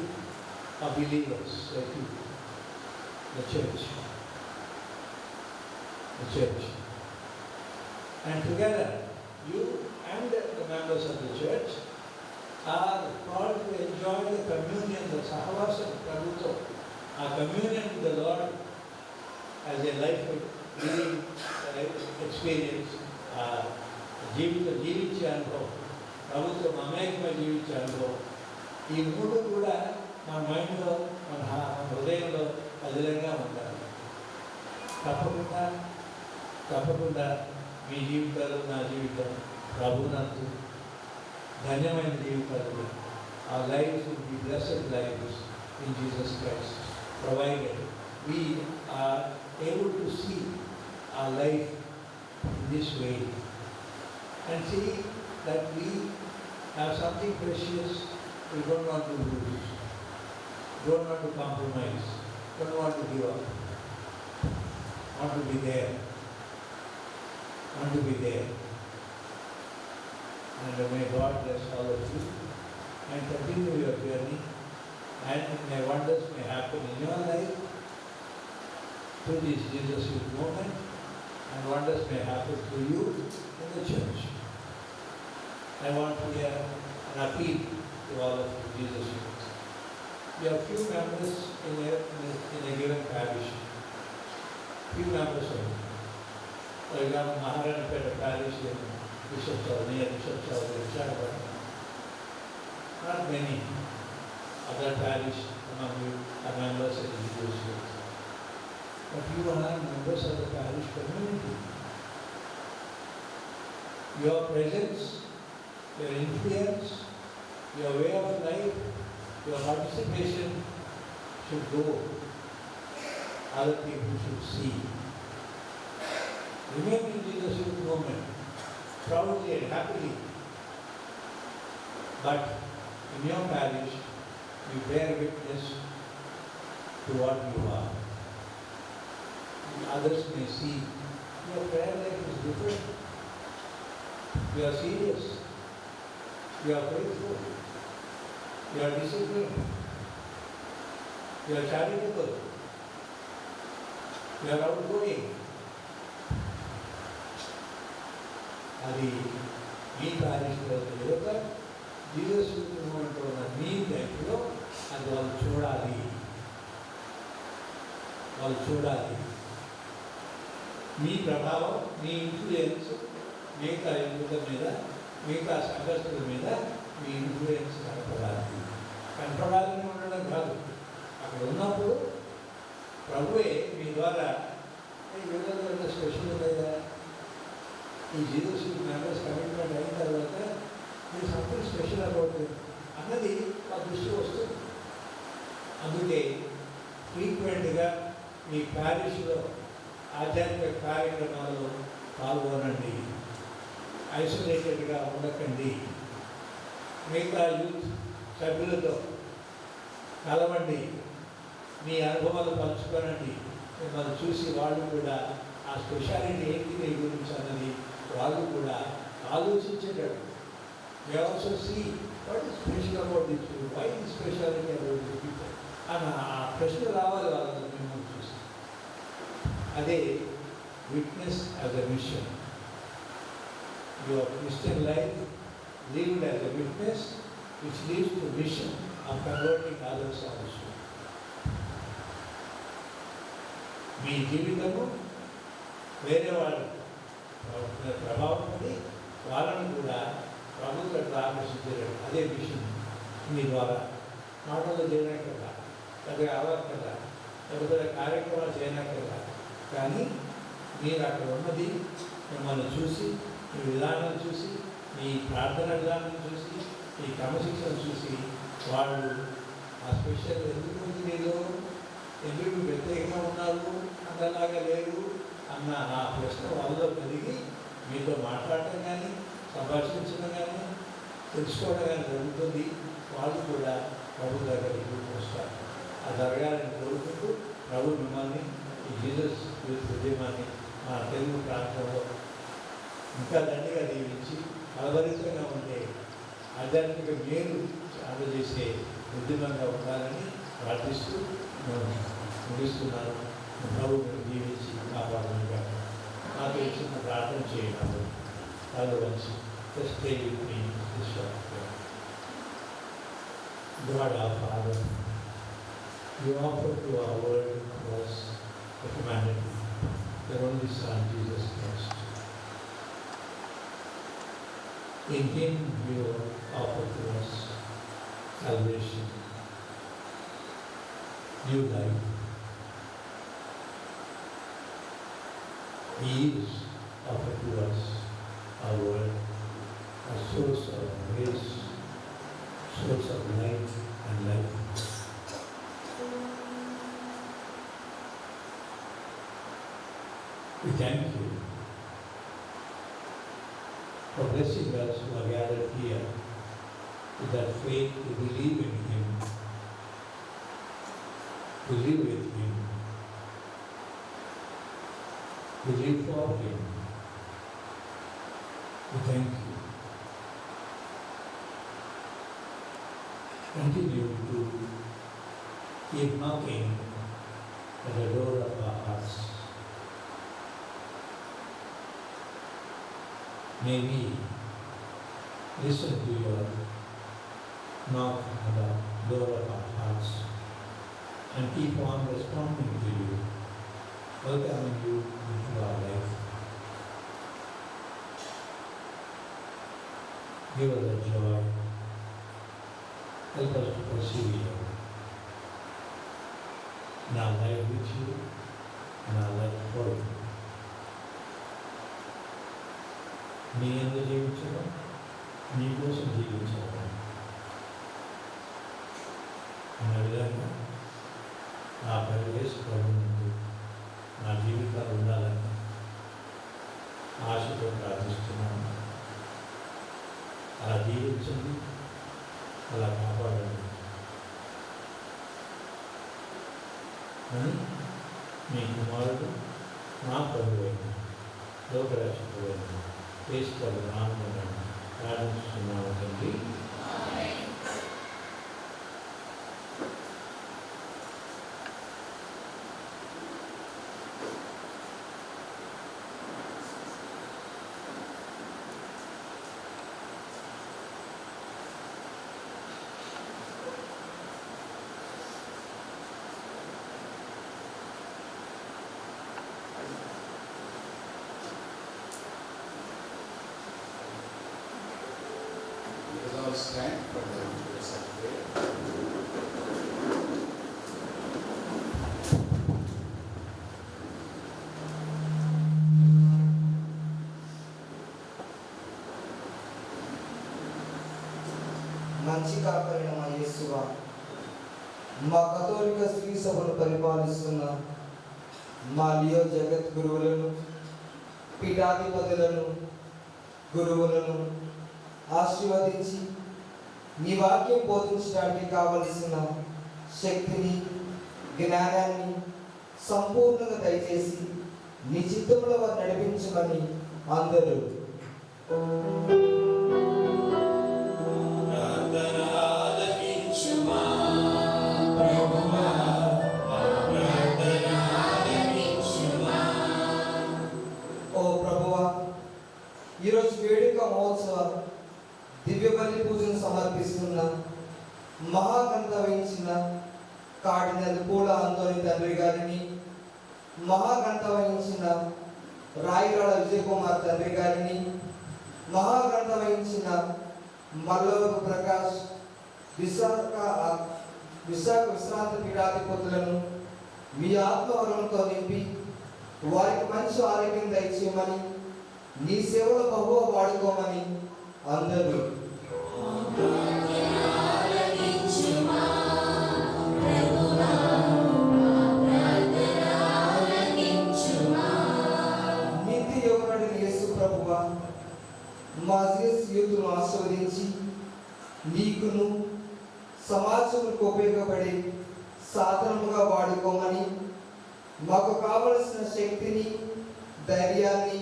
of believers like you, the church. The church. And together, you and the members of the church are called to enjoy the communion, the sahawasa pravuto, a communion with the Lord as a life-giving experience, జీవించే అనుభవం, ప్రభుత్వ మమేకమై జీవించే అనుభవం. ఈ మూడు కూడా మన మైండ్లో, మన హృదయంలో అదిలంగా ఉండాలి. తప్పకుండా మీ జీవితాలు, నా జీవితం ప్రభునందు ధన్యమైన జీవితాలు. Our lives will be blessed lives in Jesus Christ, provided we are able to see our life in this way and see that we have something precious we don't want to lose, don't want to compromise, don't want to give up, want to be there. And may God bless all of you and continue your journey, and may wonders may happen in your life through this Jesus Youth Movement, and wonders may happen through you in the church. I want to hear an appeal to all of you, Jesus Youth. We have few members in a given parish, few members only. For example, Maharanapeta Parish in Bishop Chalani, Visakhapatnam. Not many other parish among you are members of the Jesus Youth. But you are members of the parish community. Your presence, your influence, your way of life, your participation should go. Other people should see. Remain in Jesus Youth Movement, proudly and happily. But in your parish, you bear witness to what you are. Others may see your prayer life is different. You are serious. You are faithful. You are disciplined. You are charitable. You are outgoing. అది మీ పారిశ్లో యువత Jesus youth movement ఉన్న మీ లైఫ్లో అది వాళ్ళు చూడాలి. మీ ప్రభావం, మీ influence మిగతా యువత మీద, మిగతా సంఘస్థుల మీద మీ ఇన్ఫ్లుయెన్స్ కనపడాలి. కనపడాలని ఉండడం కాదు, అక్కడ ఉన్నప్పుడు ప్రభువే మీ ద్వారా వీళ్ళ స్పెషల్ లేదా ఈ జీసస్ మెంబర్స్ కమిట్మెంట్ అయిన తర్వాత మీరు సంథింగ్ స్పెషల్ అబౌట్ అన్నది మా దృష్టికి వస్తుంది. అందుకే ఫ్రీక్వెంట్గా మీ ప్యారిష్లో ఆధ్యాత్మిక కార్యక్రమాల్లో పాల్గొనండి, ఐసోలేటెడ్గా ఉండకండి, మిగతా యూత్ సభ్యులతో కలవండి, మీ అనుభవాలు పంచుకోనండి. మిమ్మల్ని చూసి వాళ్ళు కూడా ఆ స్పెషాలిటీ ఏంటి మీ గురించి అన్నది వాళ్ళు కూడా ఆలోచించేటట్టు. They also see what is special about this people, why is speciality about this people అన్న ఆ ప్రశ్న రావాలి వాళ్ళని మిమ్మల్ని చూసి. అదే witness as a mission. Your Christian life lived as a witness which leads to mission of converting others also. మీ జీవితము వేరే వాళ్ళు ప్రభావం పడి వాళ్ళని కూడా ప్రభుత్వం ఆకర్షించేటట్టు అదే మిషన్. మీ ద్వారా మాటలు చేయనక్కర్లా, పెద్దగా అవ్వక్కర్లా, పెద్ద కార్యక్రమాలు చేయనక్కర్లా, కానీ మీరు అక్కడ ఉన్నది మిమ్మల్ని చూసి, మీ విధానం చూసి, మీ ప్రార్థన విధానం చూసి, మీ క్రమశిక్షణ చూసి వాళ్ళు ఆ స్పెషల్ ఎందుకు ఉంది మీరు, ఎందుకు వ్యతిరేకంగా ఉన్నారు, అంతలాగా లేరు అన్న ఆ ప్రశ్న వాళ్ళలో కలిగి మీతో మాట్లాడటం కానీ సంభాషించడం కానీ తెలుసుకోవడం కానీ జరుగుతుంది. వాళ్ళు కూడా ప్రభు దగ్గరికి వస్తారు. ఆ జరగాలని కోరుకుంటూ ప్రభు మిమ్మల్ని ఈ జీసస్ యూత్ ఉద్యమాన్ని మా తెలుగు ప్రాంతంలో ఇంకా దండిగా దీవించి ఫలభరితంగా ఉండే ఆధ్యాత్మిక మేలు అందజేసే ఉద్యమంగా ఉండాలని ప్రార్థిస్తూ ముగిస్తున్నాను. ప్రభు జీవించి కాపాడుగా నాకు ఇచ్చిన ప్రార్థన చేయడం వంచి just pray with me this short prayer. God our Father, you offer to our world was the humanity, your only Son Jesus Christ. In Him you offer to us salvation, new life. He is offered to us our world, a source of grace, source of light and life. We thank you for blessing us who are gathered here with that faith to believe in Him, to live with Him, to live for Him. We thank you. Continue to keep knocking at the door of our hearts. May we listen to your knock at the door of our hearts and keep on responding to you, welcoming you into our life. Give us a joy. Help us to pursue you in our life with you and our life for you. మీ యందు జీవించడం, మీ కోసం జీవించడం అన్న విధంగా నా పరివేశ ప్రభుత్వం నా జీవితాలు ఉండాలని ఆశతో ప్రార్థిస్తున్నాను. అలా జీవించండి, అలా కాపాడండి అని మీ కుమారుడు నా ప్రభువైన లోకరక్షకుడైన యేసు ప్రభు నామమున ప్రార్థిస్తున్నాము తండ్రి. Let us మంచి కాపరైన మా యేసువా, మా కథోలిక స్త్రీ సభను పరిపాలిస్తున్న మా లియో జగత్ గురువులను, పీఠాధిపతులను, గురువులను ఆశీర్వదించి నీ వాక్యం బోధించడానికి కావలసిన శక్తిని, జ్ఞానాన్ని సంపూర్ణంగా దయచేసి నీ చిత్తంలో వారు నడిపించమని అందరూ ఈరోజు వేడుక మహోత్సవ దివ్య బలి పూజను సమర్పిస్తున్న మహాగంధ వహించిన కార్డినల్ పూల అంతోని తండ్రి గారిని, మహాగంధ వహించిన రాయిరాడ విజయ్ కుమార్ తండ్రి గారిని, మహాగంధ వహించిన మల్లవరపు ప్రకాష్ విశాఖ విశ్రాంతి పీఠాధిపతులను మీ ఆత్మవరంతో నింపి వారికి మంచి ఆరోగ్యం దయచేయమని, నీ సేవలో బహుగా వాడుకోమని అందరూ నీతి యోగుడు యేసు ప్రభువా, మా యూత్ను ఆశీర్వదించి నీకును సమాజములకు ఉపయోగపడే సాధనముగా వాడుకోమని, మాకు కావలసిన శక్తిని, ధైర్యాన్ని,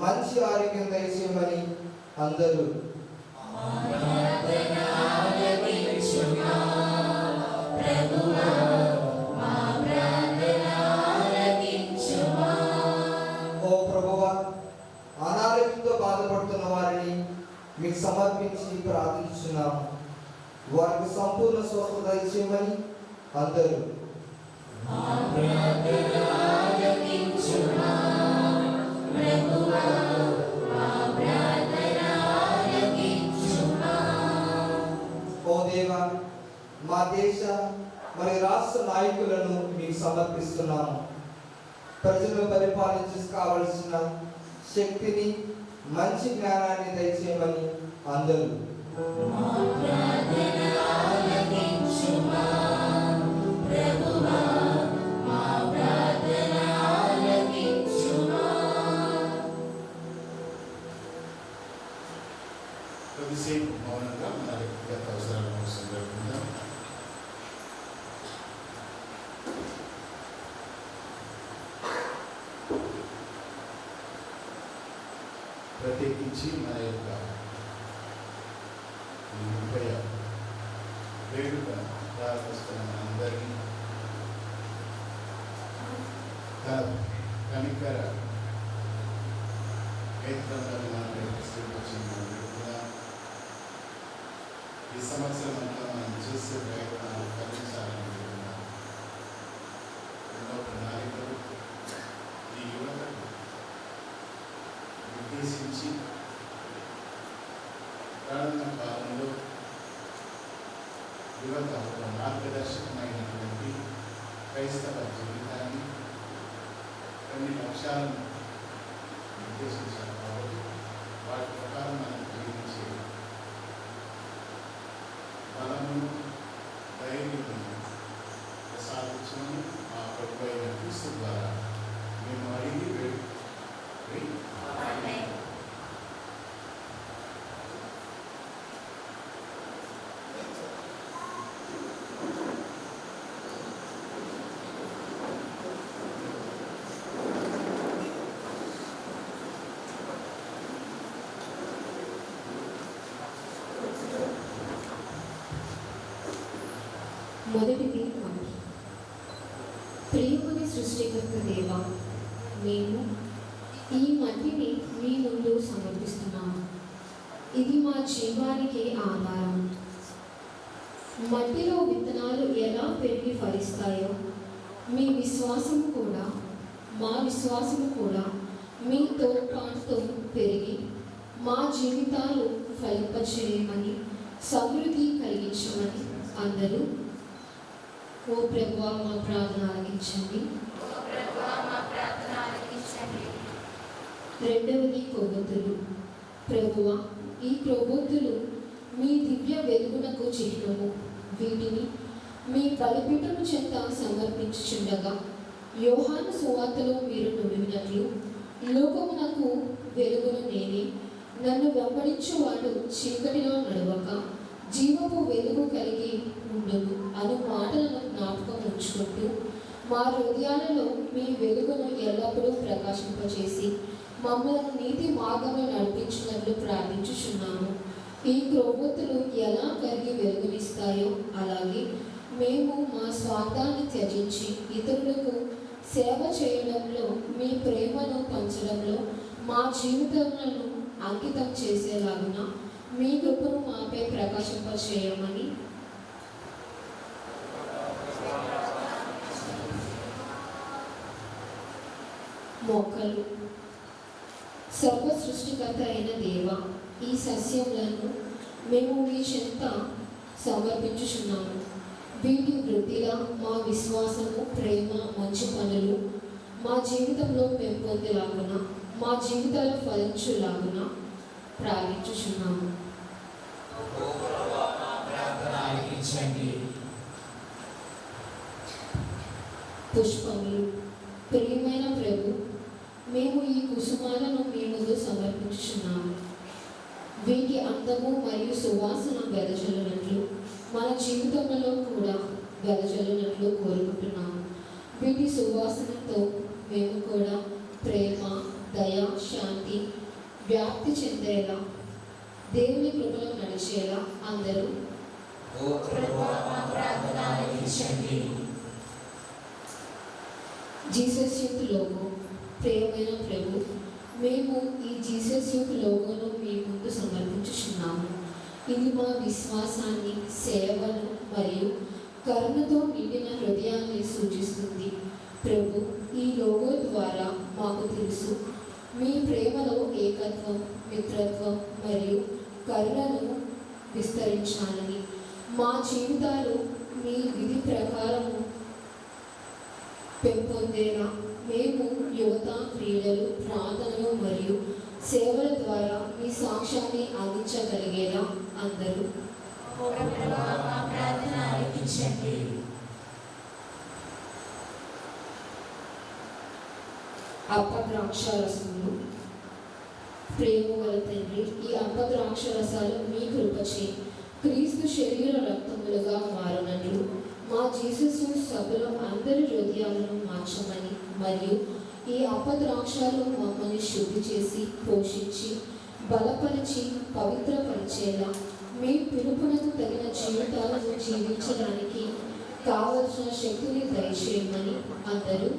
మంచి ఆరోగ్యం దయచేయమని అందరూ ఓ ప్రభువా, అనారోగ్యంతో బాధపడుతున్న వారిని మీకు సమర్పించి ప్రార్థించున్నాము. వారికి సంపూర్ణ స్వస్థత దయచేయమని అందరూ ఓ దేవా, మా దేశ మరి రాష్ట్ర నాయకులను మీకు సమర్పిస్తున్నాము. ప్రజలను పరిపాలించే కావలసిన శక్తిని, మంచి జ్ఞానాన్ని దయచేయమని అందరూ కొద్దిసేపు మౌనంగా మన వ్యక్తిగత అవసరాల కోసం జరుపుకుందాం. ప్రత్యేకించి మన యొక్క ఈ 30వ వేడుక ప్రారంభిస్తున్న మనందరినీ తన కనికర నేత్రంలోని మనపై ప్రశ్నించిన ఈ సంవత్సరం అంతా మనం చేసే ప్రయత్నాలు ఫలించాలనుకుంటున్నాం. ఎన్నో ప్రణాళికలు ఈ యువతకు ఉద్దేశించి ప్రారంభ కాలంలో యువత ఒక మార్గదర్శకమైనటువంటి క్రైస్తవ జీవితాన్ని, కొన్ని లక్ష్యాలను నిర్దేశించారు. కాబట్టి వాటి ప్రకారం మనం జీవించే బలమును, ధైర్యమును ప్రసాదించమని మా ప్రభు అయిన క్రీస్తు ద్వారా మేము అడిగి మొదటిది మనకి ప్రియమైన సృష్టికర్త దేవ, మేము ఈ మట్టిని మీ ముందు సమర్పిస్తున్నాము. ఇది మా జీవానికి ఆధారం. మట్టిలో విత్తనాలు ఎలా పెరిగి ఫలిస్తాయో మీ విశ్వాసము కూడా, మా విశ్వాసము కూడా మీతో పాటుతో పెరిగి మా జీవితాలు ఫలింపచేయమని, సమృద్ధి కలిగించమని అందరూ ఓ ప్రభువా మా ప్రార్థన ఆలకించండి. రెండవది కొవ్వొత్తులు. ప్రభువా, ఈ కొవ్వొత్తులు మీ దివ్య వెలుగునకు చిహ్నము. వీటిని మీ బలిపీఠము చెంత సమర్పించుచుండగా యోహాను సువార్తలో మీరు నుడివినట్లు, లోకమునకు వెలుగును నేనే, నన్ను వెంబడించువాడు చీకటిలో నడవక జీవపు వెలుగు కలిగి ఉండును అను మాటలను జ్ఞాపకం ఉంచుకుంటూ మా హృదయాలలో మీ వెలుగును ఎల్లప్పుడూ ప్రకాశింపచేసి మమ్మల్ని నీతి మార్గంలో నడిపించినట్లు ప్రార్థించుచున్నాము. ఈ క్రొవ్వొత్తులు ఎలా కరిగి వెలుగునిస్తాయో అలాగే మేము మా స్వార్థాన్ని త్యజించి ఇతరులకు సేవ చేయడంలో, మీ ప్రేమను పంచడంలో మా జీవితాలను అంకితం చేసేలాగున మీ కృపను మాపై ప్రకాశింపచేయమని మొక్కలు. సర్వ సృష్టికర్త అయిన దేవ, ఈ సస్యములను మేము మీ చెంత సమర్పించుచున్నాము. వీటి వృద్ధిలా మా విశ్వాసము, ప్రేమ, మంచి పనులు మా జీవితంలో పెంపొందేలాగున, మా జీవితాలు ఫలించులాగున ప్రార్థించుచున్నాము. పుష్పములు. ప్రియమైన ప్రభు, మేము ఈ కుసుమాలను మీ ముందు సమర్పించుచున్నాము. వీటి అందము మరియు సువాసన వెదజల్లునట్లు మన జీవితంలో కూడా వెదజల్లునట్లు కోరుకుంటున్నాము. వీటి సువాసనతో మేము కూడా ప్రేమ, దయ, శాంతి వ్యాప్తి చెందేలా, దేవుని కృపలో నడిచేలా అందరూ జీసస్ యూత్ లోగో. ప్రియమైన ప్రభు, మేము ఈ జీసస్ యూత్ లోగోను మీ ముందు సమర్పించుచున్నాము. ఇది మా విశ్వాసాన్ని, సేవను మరియు కరుణతో నిండిన హృదయాన్ని సూచిస్తుంది. ప్రభు, ఈ లోగో ద్వారా మాకు తెలుసు మీ ప్రేమలో ఏకత్వం, మిత్రత్వం మరియు కరుణను విస్తరించాలని. మా జీవితాలు మీ విధి ప్రకారము పెంపొందేలా మేము యువత, క్రీడలు, ప్రార్థనలు మరియు సేవల ద్వారా మీ సాక్ష్యాన్ని అందించగలిగేలా అందరూ అప్పద్రాక్షరసములు. ప్రేమ గల తండ్రి, ఈ అప్పద్రాక్షరసాలు మీ కృపచే క్రీస్తు శరీర రక్తములుగా మారునట్లు మా జీసస్ సభలో అందరి హృదయాలను మార్చమని, మరియు ఈ అపద్రాక్షాలు మమ్మల్ని శుద్ధి చేసి, పోషించి, బలపరిచి, పవిత్రపరిచేలా మీ పిలుపునకు తగిన జీవితాలను జీవించడానికి కావలసిన శక్తిని దయచేయమని అందరూ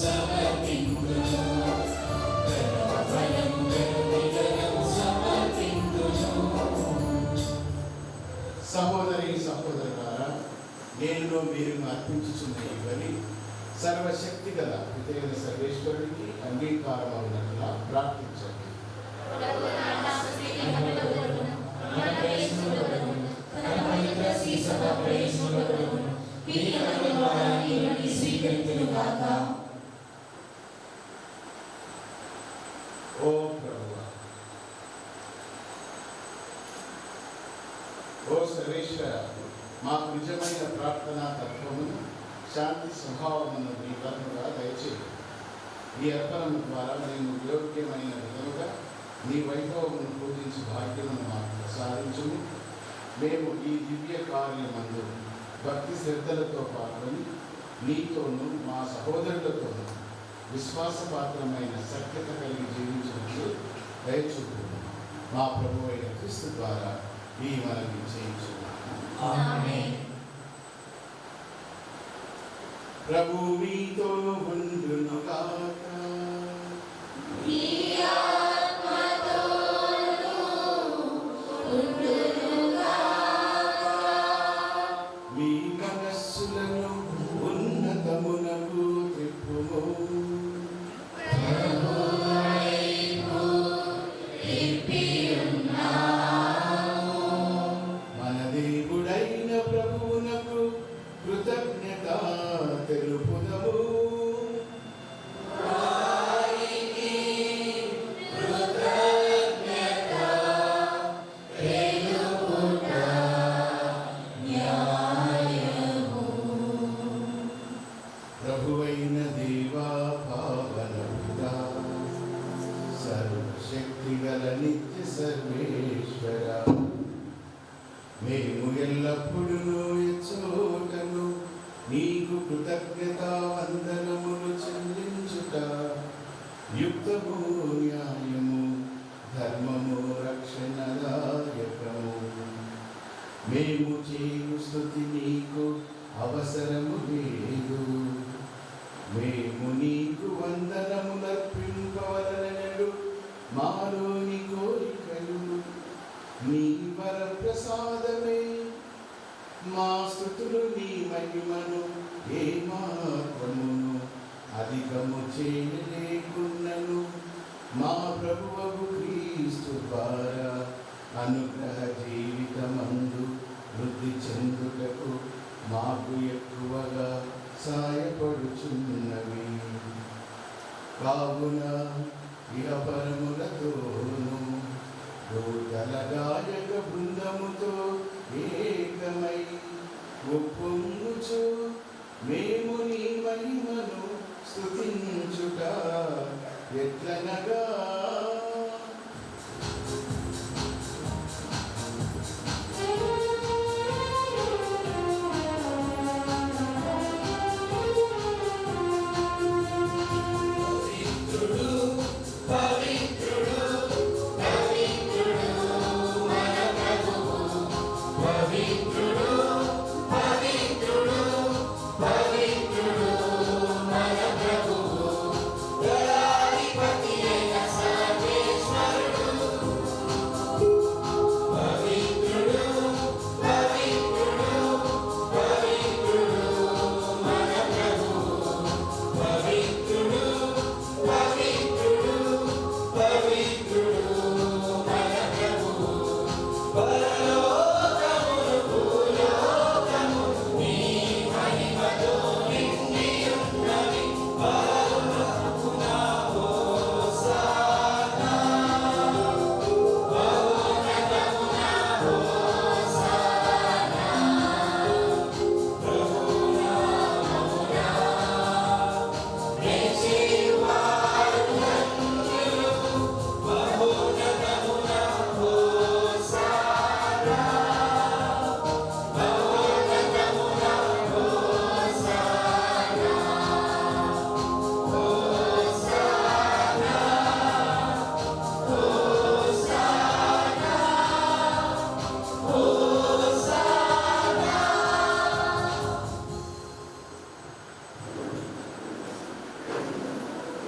సమర్పించు నేను మీరు అర్పించుచున్న ఈ బలి సర్వశక్తి గల పితైన సర్వేశ్వరుడికి అంగీకారమవునట్లా ప్రార్థించండి. ఓ ప్రభువా, ఓ సర్వేశ్వర, మాకు నిజమైన ప్రార్థనా తత్వమును శాంతి స్వభావమును మీ కర్మగా దయచేయండి. ఈ అర్పణము ద్వారా మేము యోగ్యమైన విధముగా నీ వైభవమును పూజించి భాగ్యమును మాకు ప్రసాదించుము. మేము ఈ దివ్య కార్యమందు భక్తి శ్రద్ధలతో పాల్గొని నీతోనూ మా సహోదరులతోనూ విశ్వాసపాత్రమైన సత్యత కలిగి జీవించినట్లు దయచూపుము. మా ప్రభు అయిన క్రీస్తు ద్వారా ఈ మనవి చేయించున్నాము. ప్రభు మీతో ఉండునుగాక. మీ మనస్సులను ఉన్నతమునకు త్రిప్పుము. మన దేవుడైన ప్రభువునకు కృతజ్ఞత తెలుపుదము. ప్రభువైన దేవా, పావన పితా, సర్వశక్తిగల నిత్య సర్వేశ్వర, మేము ఎల్లప్పుడూ ఎచ్చోటను నీకు కృతజ్ఞతా వందనములు చెల్లించుట యుక్తము, న్యాయము, ధర్మము, రక్షణదాయకము. మేము చేయు స్తుతి నీకు అవసరము లేదు. మేము నీకు వందనములర్పింపవలనెడు మాలోని కోరికలు నీ వరప్రసాదమే. మా స్తుతులు నీ మహిమను ఏమాత్రమును అధికము చేయలేకున్నను మా ప్రభువగు క్రీస్తు ద్వారా అనుగ్రహ జీవితమందు వృద్ధి చెందుటకు మాకు ఎక్కువగా సాయపడుచున్నవి. కావున ఇహపరములతోను దూతల గాయక బృందముతో ఏకమై ఒప్పొంగుచు మేము నీ మహిమను స్తుతించుట ఎట్లనగా,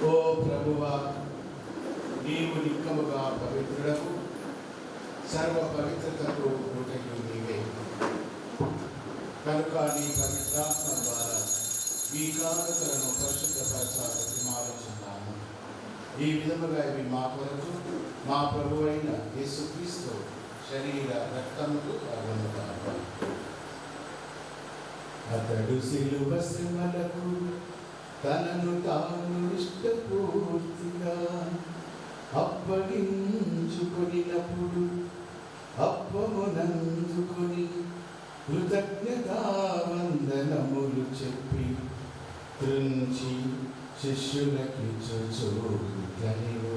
ఓ ప్రభువా, నీవు నిక్కముగా పవిత్రుడవు, సర్వ పవిత్రతకు ఊటకు నీవే. కనుక నీ పవిత్రాత్మ ద్వారా ఈ కానుకలను పరిశుద్ధపరచాలని ఆలోచిస్తున్నాము. ఈ విధముగా ఇవి మా కొరకు మా ప్రభు అయిన యేసుక్రీస్తు శరీర రక్తములు అగునుగాక. అతడు సిలువ శ్రమలకు తనను తాను ఇష్టపూర్తిగా అప్పగించుకొనినప్పుడు అప్పమునందుకొని కృతజ్ఞతావందనములు చెప్పి త్రుంచి శిష్యులకిచ్చుచూడెను.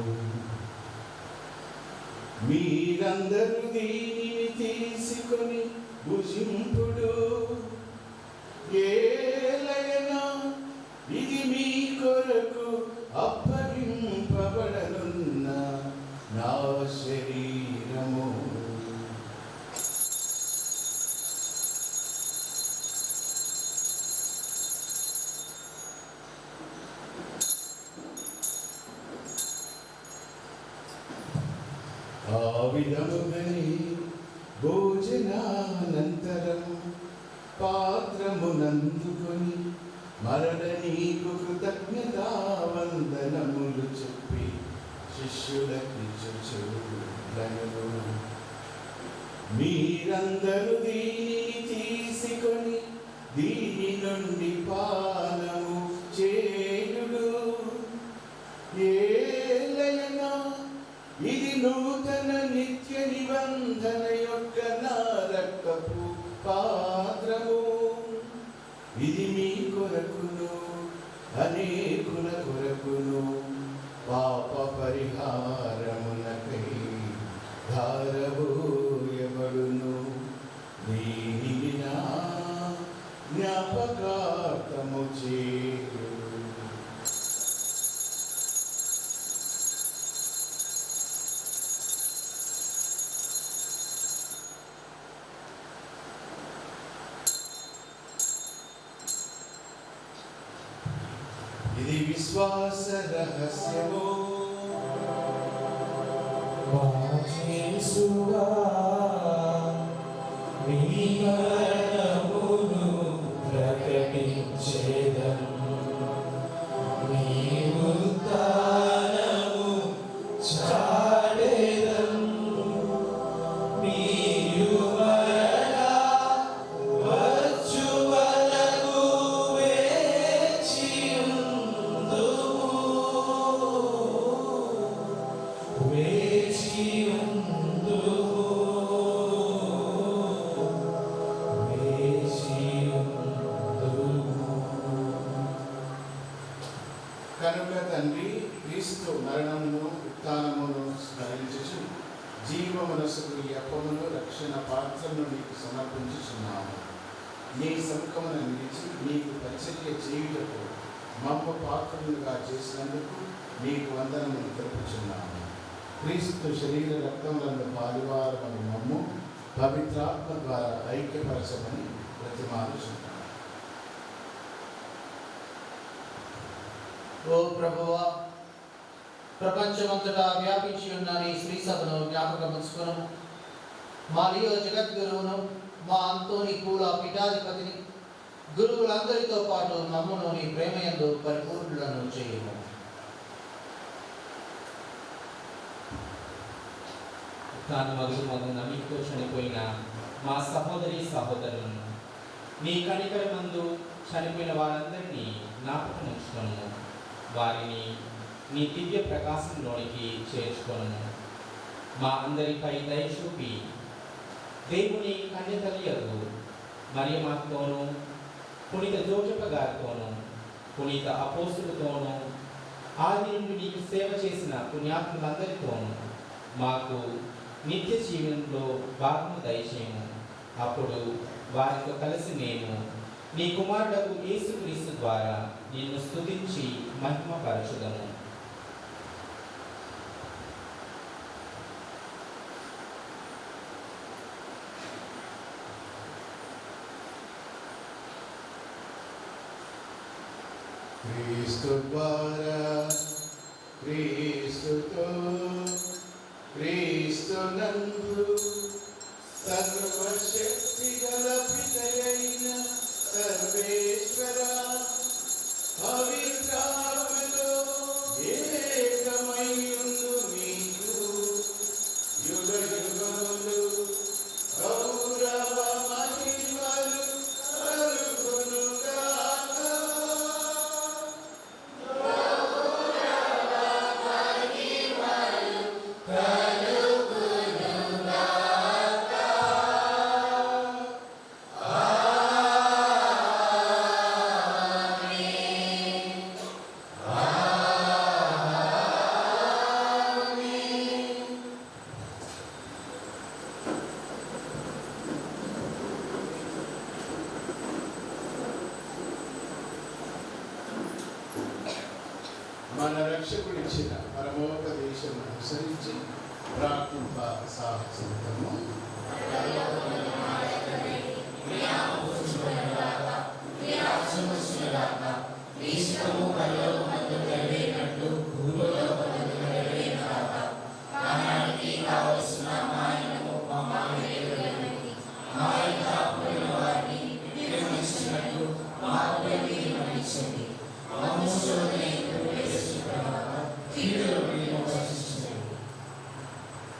మీరందరూ దీనిని తీసుకొని భుజింపుడు. ఏలయనా ఇది మీ కొరకు అప్పగింపబడనున్న నా శరీరము. ఆ విధముగని భోజనానంతరం పాత్రమునందుకొని మరల నీకు కృతజ్ఞతావందనములు చెప్పి శిష్యులకిచ్చుచుండెను. మీరందరూ దీనిని తీసుకొని దీని నుండి పానము చేయుడు. ఏలయనా ఇది నూతన నిత్య నిబంధన యొక్క నా రక్తపు పాత్రము. ఇది మీ కొరకును అనేకుల కొరకును పాప పరిహారమునకై ధారబోయబడును. దీనిని నా జ్ఞాపకార్థము చేయుడు. ఇది విశ్వాస రహస్యము. యేసువా నీ మరణమును ప్రకటించెదను, నీ ఉత్థానము చాటెదను. నీవు మరలా వచ్చు వరకు కనుక తండ్రి క్రీస్తు మరణమును ఉత్థానమును స్మరించుచు జీవమనసుకు ఈ అప్పమును రక్షణ పాత్రను నీకు సమర్పించుచున్నాము. నీ సముఖమును నిలిచి నీకు పరిచర్య చేయుటకు మమ్మ పాత్రలుగా చేసినందుకు నీకు వందనములు తెలుపుచున్నాము. క్రీస్తు శరీర రక్తములను పాలివారమని మమ్ము పవిత్రాత్మ ద్వారా ఐక్యపరచమని ప్రతిమాలుచున్నాము. ఓ ప్రభువా, ప్రపంచమంతటా వ్యాపించి ఉన్న నీ శ్రీ సభను జ్ఞాపకముంచుకును. మా లియో జగద్గురువును, మా అంతోని పూల పీఠాధిపతిని, గురువులందరితో పాటు మమ్మును నీ ప్రేమయందు పరిపూర్ణులను చేయము. తాను మగున మీతో చనిపోయిన మా సహోదరి సహోదరులను నీ కనికరమందు చనిపోయిన వారందరినీ జ్ఞాపకం ఉంచుకొను. వారిని నీ దివ్య ప్రకాశంలోనికి చేర్చుకొను. మా అందరిపై దయ చూపి దేవుని కన్యతల్యకు మరియమ్మతోనూ, పునీత జోజప్ప గారితోనూ, పునీత అపోస్తులతోనూ, ఆది నుండి నీకు సేవ చేసిన పుణ్యాత్ములందరితోనూ మాకు నిత్య జీవనంలో భాగము దయచేయము. అప్పుడు వారితో కలిసి మేము నీ కుమారుడకు యేసుక్రీస్తు ద్వారా నిన్ను స్తుతించి మహిమపరచుదము. క్రీస్తు ద్వారా, క్రీస్తుతో, క్రీస్తునందు సర్వశక్తి గల పితయైన సర్వేశ్వర పవిత్రాత్మతో ఏకమయ్యుండు నీకు యుగ యుగములు గౌరవ మహిమలు కలుగునుగాక. మన రక్షకుడిచ్చిన పరమోపదేశం అనుసరించి ప్రార్థింప సాహసిద్దాము.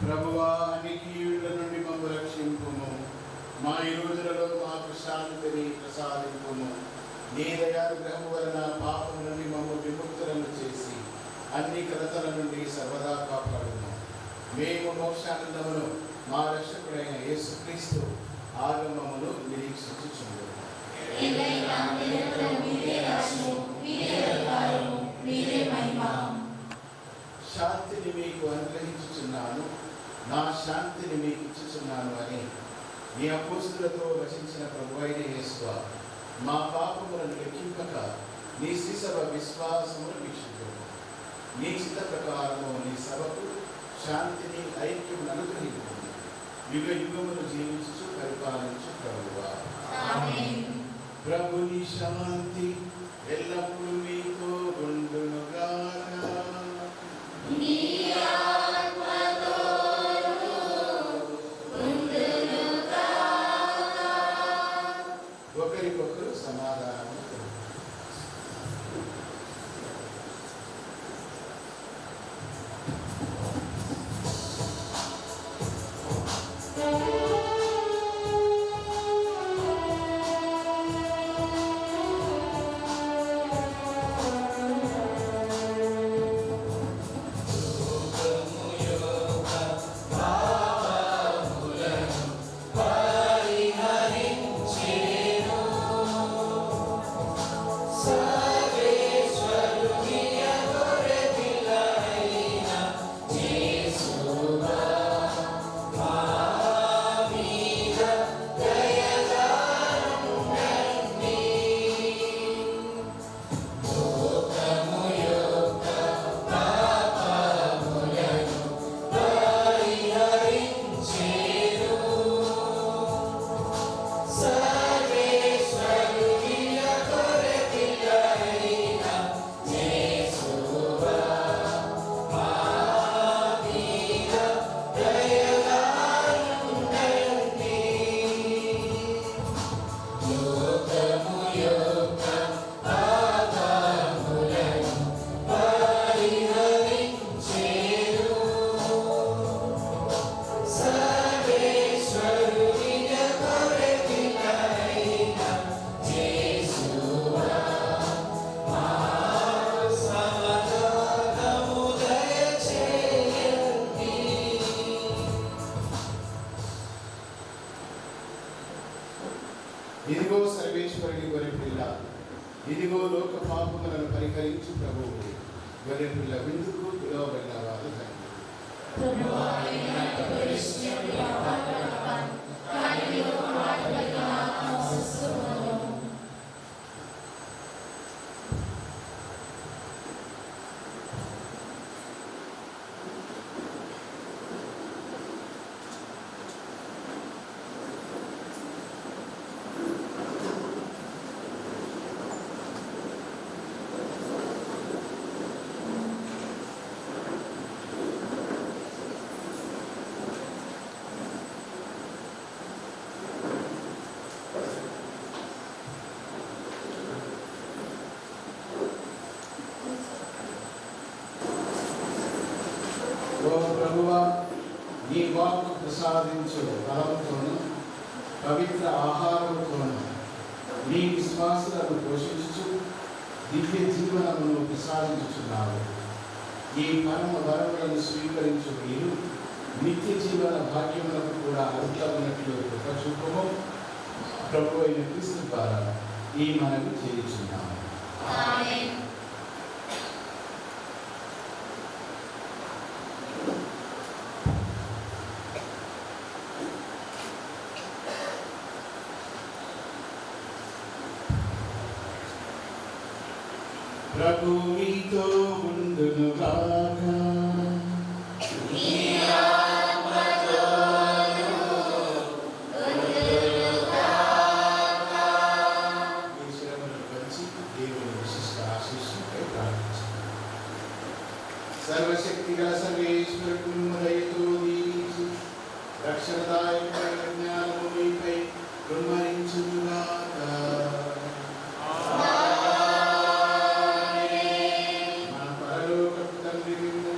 ప్రభువా, నీ కీడుల నుండి మమ్ము రక్షింపుము. మా ఈ రోజులలో మాకు శాంతిని ప్రసాదింపుము. నీ దయానుగ్రహము వలన పాపం నుండి మమ్ము విముక్తులను చేసి అన్ని కలతల నుండి సర్వదా కాపాడుము. మేము మోక్షానందమును మా రక్షకుడైన యేసుక్రీస్తు ఆగమమును నిరీక్షించుచున్నాము. శాంతిని మీకు అనుగ్రహించుచున్నాను, నా శాంతిని మీకు ఇచ్చుచున్నాను అని నీ అపోస్తులతో వచించిన ప్రభువైన యేసువా, మా పాపములను లెక్కింపక నీ శ్రీసభ విశ్వాసమును వీక్షించుము. నీ చిత్త ప్రకారము నీ సభకు శాంతిని ఐక్యం అనుగ్రహించు. యుగ యుగములు జీవించు పరిపాలించు ప్రభువా. ప్రభుని శాంతి ఎల్లప్పుడూ మీతో ఉండునుగాక. ఒకరికొకరు సమాధానం. ఇదిగో సర్వేశ్వరుని గొర్రెపిల్ల, ఇదిగో లోక పాపములను పరిహరించు ప్రభువు. గొర్రెపిల్ల విందుకు పిలువబడిన వారు ధన్యులు. ప్రసాదించు బలంతోను పవిత్ర ఆహారముతోను నీ విశ్వాసాలను పోషించుచు దివ్య జీవనమును ప్రసాదించుచున్నావు. ఈ పరమ వరములను స్వీకరించు మీరు నిత్య జీవన భాగ్యములకు కూడా అర్హులగునట్లు కృప చూపము. ప్రభు అయిన క్రీస్తు ద్వారా ఈ మనవి చేయుచున్నాము. ప్రభు మీతో ఉండునుగాక. సర్వశక్తి గల సర్వేశ్వరుడు దయతో దీవించి రక్షణదాయకమైన జ్ఞానము మీపై కుమ్మరించుగాక. మన పరలోకపు తండ్రి నిన్ను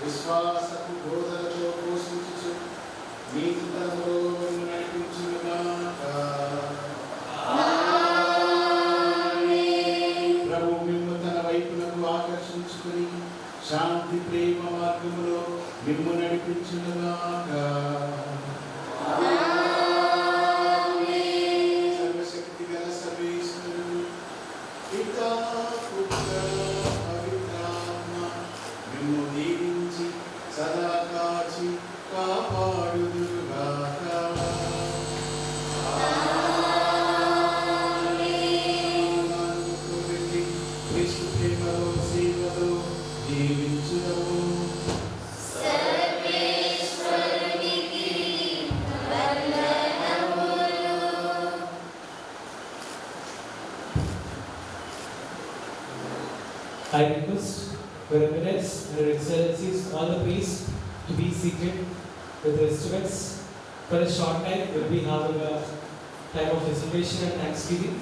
విశ్వాసపు బోధనతో పోషించుచు నీతితనములో నడిపించుగాక. ప్రభు మిమ్ము తన వైపునకు ఆకర్షించుకుని శాంతి ప్రేమ మార్గములో మిమ్ము నడిపించుగాక. సర్వశక్తి గల సర్వేశ్వరుడు పితా పుత్ర పవిత్రాత్మ మిమ్ము దీవించి సదా కాచి కాపాడుదురుగాక. క్రీస్తు ప్రేమలో సేవలో జీవించుదము. I request your eminence and your excellencies, all the priests, to be seated with their instruments. For a short time, we'll be having a time of recitation and thanksgiving.